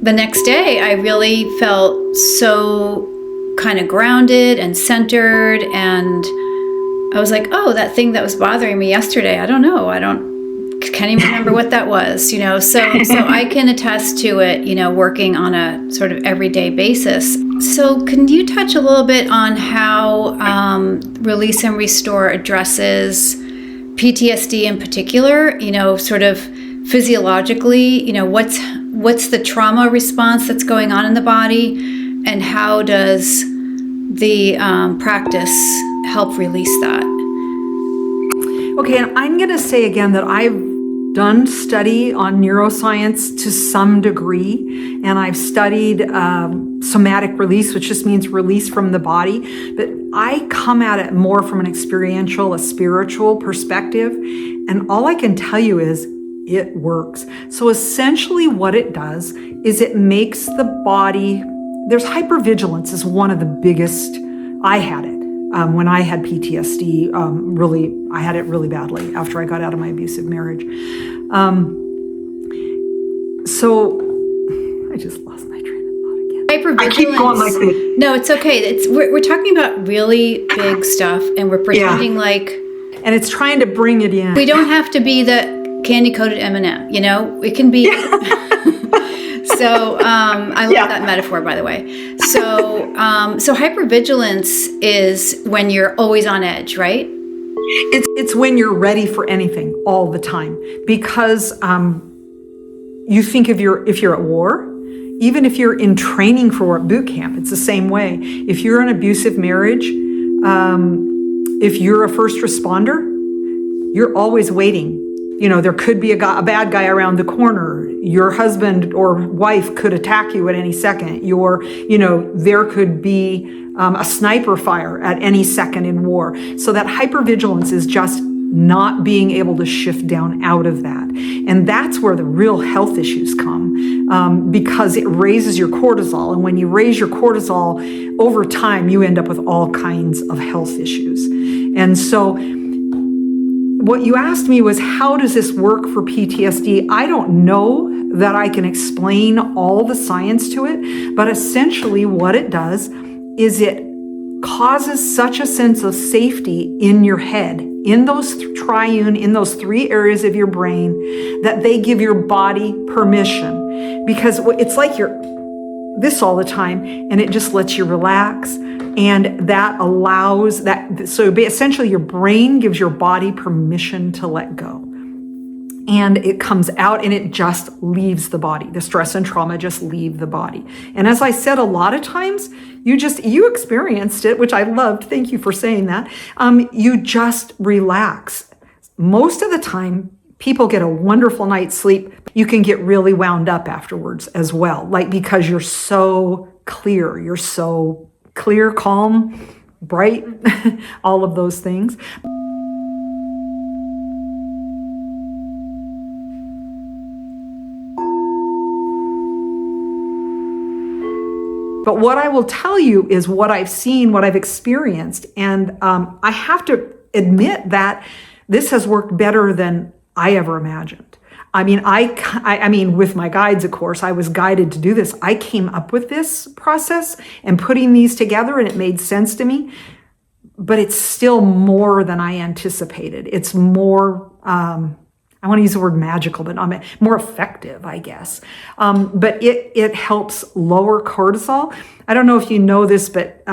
the next day, I really felt so kind of grounded and centered, and I was like, oh, that thing that was bothering me yesterday, I don't know. Can't even remember what that was, so I can attest to it, working on a sort of everyday basis. So can you touch a little bit on how Release and Restore addresses PTSD in particular, sort of physiologically, what's the trauma response that's going on in the body, and how does the practice help release that? Okay, and I'm going to say again that I've done study on neuroscience to some degree, and I've studied somatic release, which just means release from the body, but I come at it more from an experiential, a spiritual perspective, and all I can tell you is it works. So essentially what it does is it makes the body, there's hypervigilance is one of the biggest, I had it when I had PTSD, I had it really badly after I got out of my abusive marriage. So I just lost my train of thought again. Hypervigilance. I keep going like this. No, it's okay. We're talking about really big stuff, and we're pretending like... And it's trying to bring it in. We don't have to be the candy-coated M&M, it can be. So I love that metaphor, by the way. So hypervigilance is when you're always on edge, right? It's when you're ready for anything all the time, because you think if you're at war, even if you're in training for boot camp, it's the same way. If you're in an abusive marriage, if you're a first responder, you're always waiting. There could be a bad guy around the corner. Your husband or wife could attack you at any second. There could be a sniper fire at any second in war. So that hypervigilance is just not being able to shift down out of that. And that's where the real health issues come, because it raises your cortisol. And when you raise your cortisol over time, you end up with all kinds of health issues. And so what you asked me was, how does this work for PTSD? I don't know that I can explain all the science to it, but essentially what it does is it causes such a sense of safety in your head, in those in those three areas of your brain, that they give your body permission. Because it's like you're this all the time, and it just lets you relax. And that allows that. So essentially your brain gives your body permission to let go. And it comes out and it just leaves the body. The stress and trauma just leave the body. And as I said, a lot of times you experienced it, which I loved. Thank you for saying that. You just relax. Most of the time, people get a wonderful night's sleep. You can get really wound up afterwards as well, like because you're so clear. You're so clear, calm, bright, all of those things. But what I will tell you is what I've seen, what I've experienced. And I have to admit that this has worked better than I ever imagined. I mean, with my guides, of course, I was guided to do this. I came up with this process and putting these together, and it made sense to me. But it's still more than I anticipated. It's more, I want to use the word magical, but more effective, I guess. But it helps lower cortisol. I don't know if you know this, but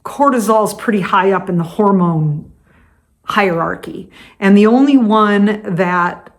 cortisol is pretty high up in the hormone hierarchy. And the only one that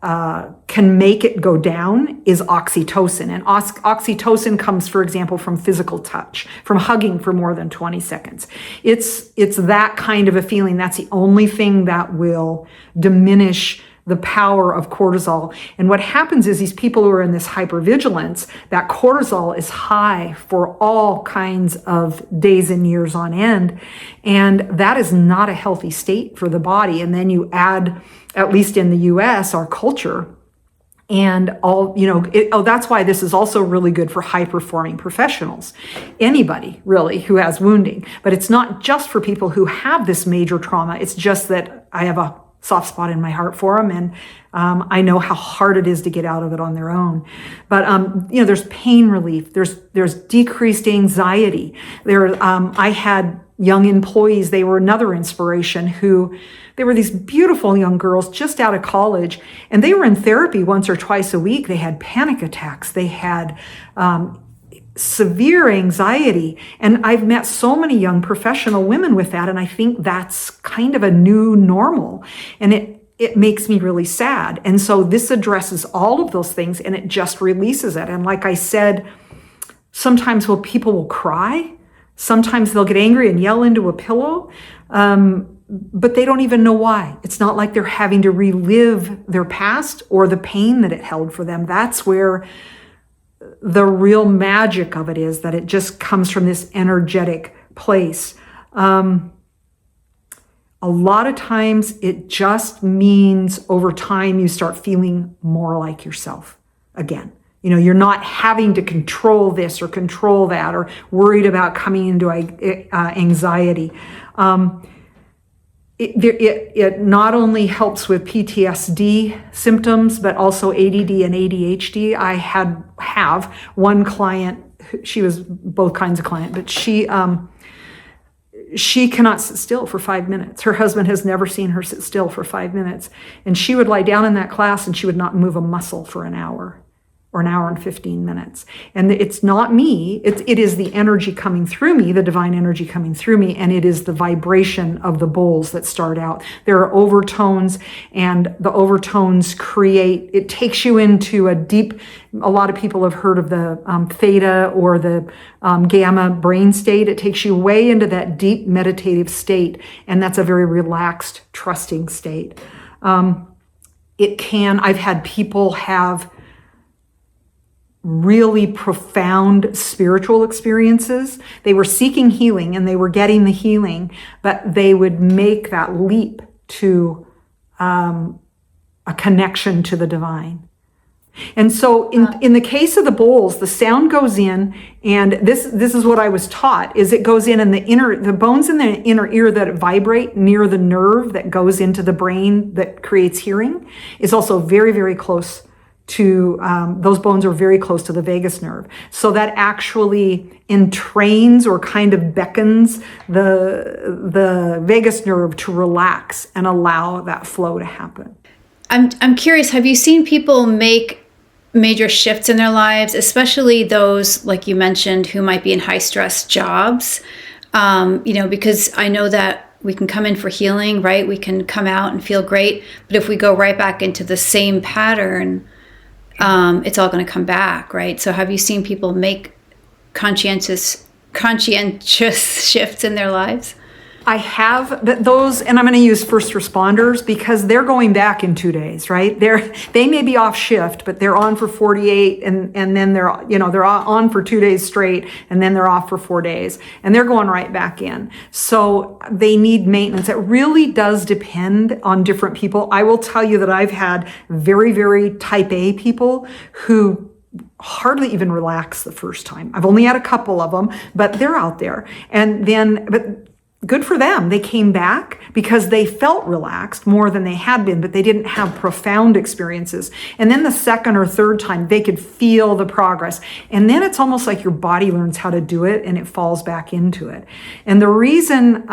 can make it go down is oxytocin. And oxytocin comes, for example, from physical touch, from hugging for more than 20 seconds. It's that kind of a feeling. That's the only thing that will diminish the power of cortisol. And what happens is these people who are in this hypervigilance, that cortisol is high for all kinds of days and years on end. And that is not a healthy state for the body. And then you add, at least in the US, our culture, and all, that's why this is also really good for high-performing professionals. Anybody, really, who has wounding. But it's not just for people who have this major trauma. It's just that I have a soft spot in my heart for them, and I know how hard it is to get out of it on their own. But there's pain relief. There's decreased anxiety. I had young employees. They were another inspiration. They were these beautiful young girls just out of college, and they were in therapy once or twice a week. They had panic attacks. They had severe anxiety. And I've met so many young professional women with that. And I think that's kind of a new normal. And it makes me really sad. And so this addresses all of those things, and it just releases it. And like I said, sometimes people will cry. Sometimes they'll get angry and yell into a pillow. But they don't even know why. It's not like they're having to relive their past or the pain that it held for them. That's where the real magic of it is, that it just comes from this energetic place. A lot of times it just means over time you start feeling more like yourself again. You're not having to control this or control that or worried about coming into anxiety. It not only helps with PTSD symptoms, but also ADD and ADHD. I have one client, she was both kinds of client, but she cannot sit still for 5 minutes. Her husband has never seen her sit still for 5 minutes. And she would lie down in that class and she would not move a muscle for an hour or an hour and 15 minutes. And it's not me, it is the energy coming through me, the divine energy coming through me, and it is the vibration of the bowls that start out. There are overtones, and the overtones it takes you into a lot of people have heard of the theta or the gamma brain state. It takes you way into that deep meditative state, and that's a very relaxed, trusting state. I've had people have really profound spiritual experiences. They were seeking healing and they were getting the healing, but they would make that leap to a connection to the divine. And so in the case of the bowls, the sound goes in, and this is what I was taught, is it goes in and the bones in the inner ear that vibrate near the nerve that goes into the brain that creates hearing is also very, very close to, those bones are very close to the vagus nerve. So that actually entrains or kind of beckons the vagus nerve to relax and allow that flow to happen. I'm curious, have you seen people make major shifts in their lives, especially those, like you mentioned, who might be in high stress jobs? Because I know that we can come in for healing, right? We can come out and feel great, but if we go right back into the same pattern, it's all going to come back, right? So have you seen people make conscientious shifts in their lives? I have those, and I'm going to use first responders because they're going back in 2 days, right? They may be off shift, but they're on for 48, and then they're on for 2 days straight, and then they're off for 4 days, and they're going right back in. So they need maintenance. It really does depend on different people. I will tell you that I've had very, very type A people who hardly even relax the first time. I've only had a couple of them, but they're out there. But good for them. They came back because they felt relaxed more than they had been, but they didn't have profound experiences. And then the second or third time, they could feel the progress. And then it's almost like your body learns how to do it and it falls back into it. And the reason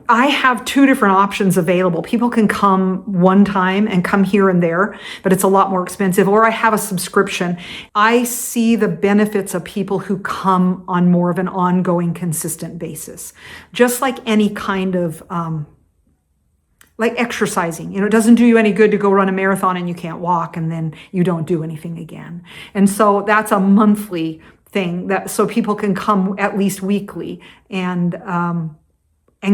I have 2 different options available. People can come one time and come here and there, but it's a lot more expensive. Or I have a subscription. I see the benefits of people who come on more of an ongoing, consistent basis. Just like any kind of, like exercising. It doesn't do you any good to go run a marathon and you can't walk and then you don't do anything again. And so that's a monthly thing so people can come at least weekly and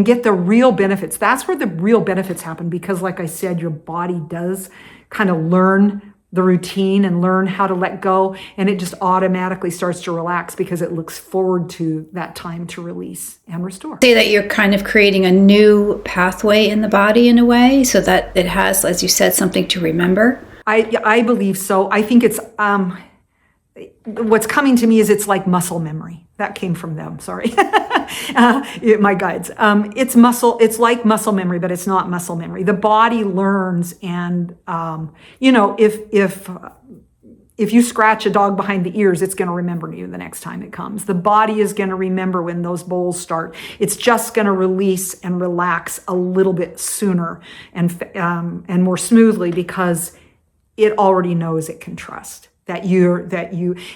get the real benefits. That's where the real benefits happen because, like I said, your body does kind of learn the routine and learn how to let go, and it just automatically starts to relax because it looks forward to that time to release and restore. Say that you're kind of creating a new pathway in the body in a way so that it has, as you said, something to remember. I believe so. I think it's what's coming to me is it's like muscle memory. That came from them, sorry. My guides. It's like muscle memory, but it's not muscle memory. The body learns, and if you scratch a dog behind the ears, it's going to remember you the next time it comes. The body is going to remember when those bowls start. It's just going to release and relax a little bit sooner and more smoothly because it already knows it can trust that you.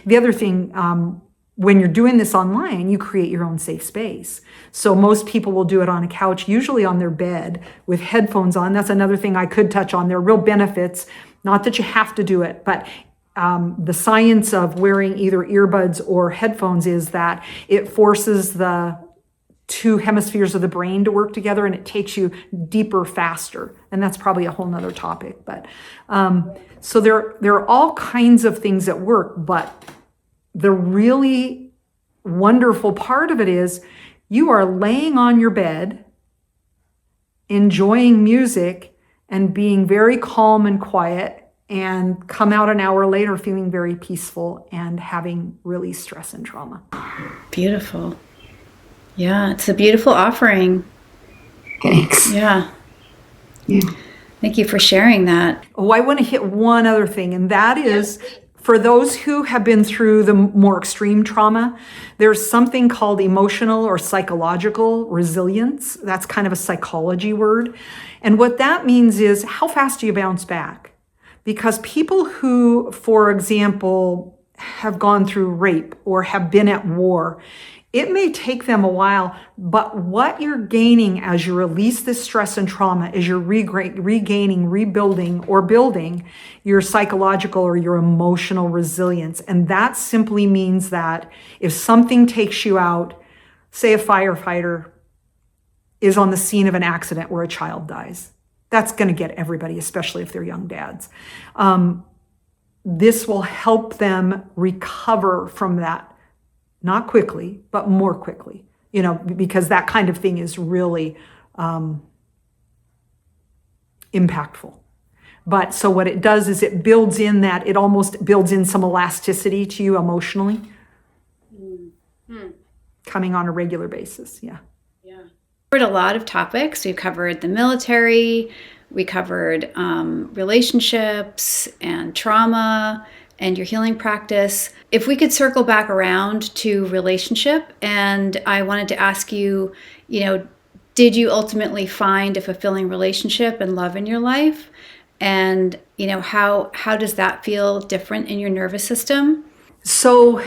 The other thing, when you're doing this online, you create your own safe space. So most people will do it on a couch, usually on their bed with headphones on. That's another thing I could touch on. There are real benefits, not that you have to do it, but the science of wearing either earbuds or headphones is that it forces the 2 hemispheres of the brain to work together and it takes you deeper faster. And that's probably a whole nother topic. But so there are all kinds of things that work, but the really wonderful part of it is you are laying on your bed, enjoying music and being very calm and quiet, and come out an hour later feeling very peaceful and having released stress and trauma. Beautiful. Yeah, it's a beautiful offering. Thanks. Yeah. Thank you for sharing that. Oh, I want to hit one other thing, and that is for those who have been through the more extreme trauma, there's something called emotional or psychological resilience. That's kind of a psychology word. And what that means is how fast do you bounce back? Because people who, for example, have gone through rape or have been at war, it may take them a while, but what you're gaining as you release this stress and trauma is you're regaining, rebuilding, or building your psychological or your emotional resilience. And that simply means that if something takes you out, say a firefighter is on the scene of an accident where a child dies, that's going to get everybody, especially if they're young dads. This will help them recover from that. Not quickly, but more quickly, because that kind of thing is really impactful. But so what it does is it builds in that, it almost builds in some elasticity to you emotionally, coming on a regular basis. Yeah. Yeah. We covered a lot of topics. We've covered the military, we covered relationships and trauma and your healing practice. If we could circle back around to relationship, and I wanted to ask you, did you ultimately find a fulfilling relationship and love in your life? And, how does that feel different in your nervous system? So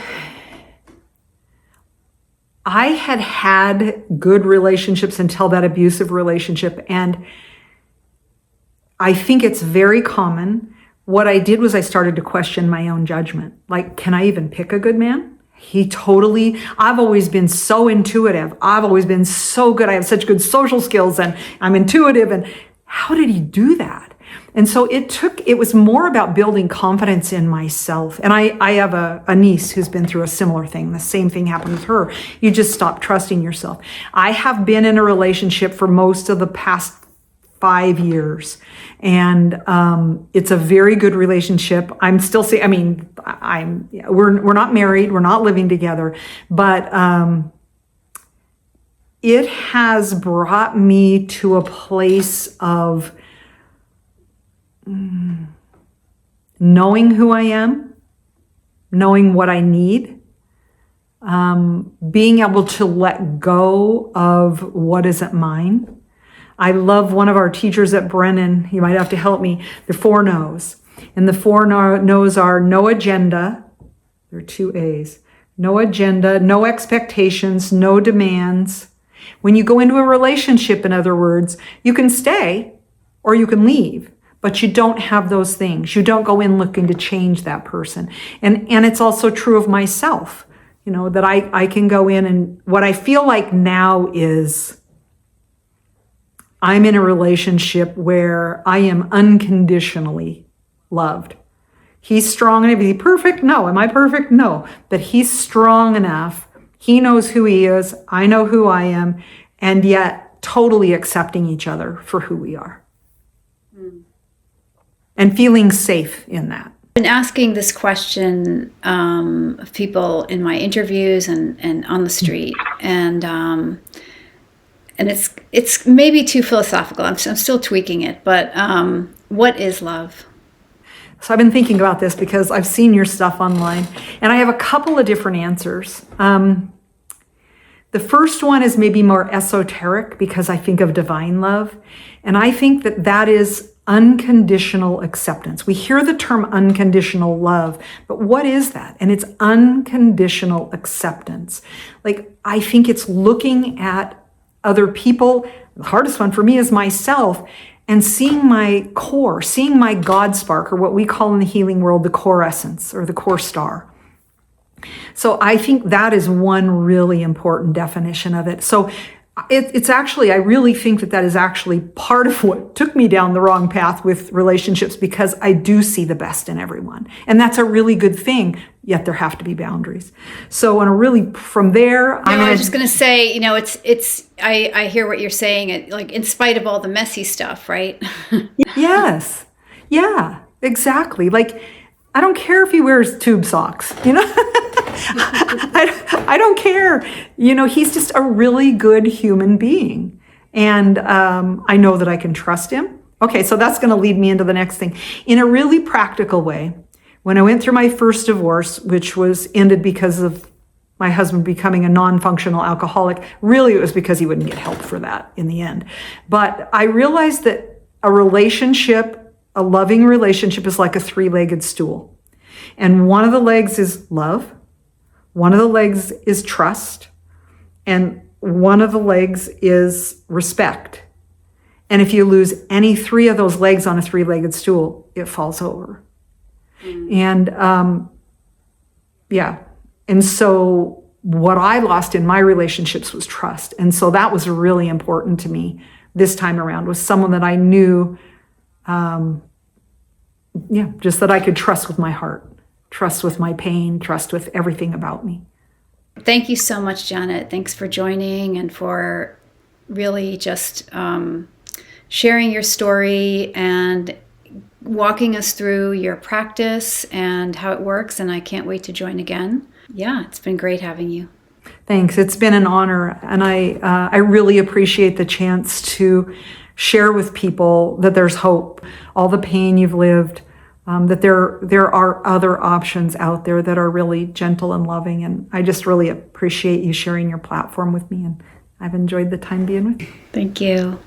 I had good relationships until that abusive relationship. And I think it's very common. What I did was I started to question my own judgment. Like, can I even pick a good man? I've always been so intuitive. I've always been so good. I have such good social skills and I'm intuitive. And how did he do that? And so it was more about building confidence in myself. And I have a niece who's been through a similar thing. The same thing happened with her. You just stop trusting yourself. I have been in a relationship for most of the past 5 years. And it's a very good relationship. I'm still saying, we're not married, we're not living together, but it has brought me to a place of knowing who I am, knowing what I need, being able to let go of what isn't mine. I love one of our teachers at Brennan, you might have to help me, the 4 no's. And the 4 no's are no agenda, there are 2 A's, no agenda, no expectations, no demands. When you go into a relationship, in other words, you can stay or you can leave, but you don't have those things. You don't go in looking to change that person. And it's also true of myself, that I can go in, and what I feel like now is I'm in a relationship where I am unconditionally loved. He's strong enough. Is he perfect? No. Am I perfect? No. But he's strong enough. He knows who he is. I know who I am. And yet totally accepting each other for who we are. And feeling safe in that. I've been asking this question of people in my interviews and on the street. And it's maybe too philosophical. I'm still tweaking it. But what is love? So I've been thinking about this because I've seen your stuff online, and I have a couple of different answers. The first one is maybe more esoteric because I think of divine love, and I think that is unconditional acceptance. We hear the term unconditional love, but what is that? And it's unconditional acceptance. Like, I think it's looking at other people. The hardest one for me is myself, and seeing my core, seeing my God spark, or what we call in the healing world, the core essence or the core star. So I think that is one really important definition of it. So it's actually, I really think that is actually part of what took me down the wrong path with relationships, because I do see the best in everyone. And that's a really good thing, yet there have to be boundaries. So from there, I was just going to say, I hear what you're saying, like in spite of all the messy stuff, right? Yes. Yeah, exactly. Like, I don't care if he wears tube socks, I don't care. He's just a really good human being. And I know that I can trust him. Okay, so that's going to lead me into the next thing. In a really practical way, when I went through my first divorce, which was ended because of my husband becoming a non-functional alcoholic, really it was because he wouldn't get help for that in the end. But I realized that a loving relationship is like a 3-legged stool. And one of the legs is love. One of the legs is trust, and one of the legs is respect. And if you lose any 3 of those legs on a 3-legged stool, it falls over. And and so what I lost in my relationships was trust. And so that was really important to me this time around, was someone that I knew, just that I could trust with my heart. Trust with my pain, trust with everything about me. Thank you so much, Janet. Thanks for joining and for really just sharing your story and walking us through your practice and how it works. And I can't wait to join again. Yeah, it's been great having you. Thanks. It's been an honor, and I really appreciate the chance to share with people that there's hope. All the pain you've lived, that there are other options out there that are really gentle and loving, and I just really appreciate you sharing your platform with me, and I've enjoyed the time being with you. Thank you.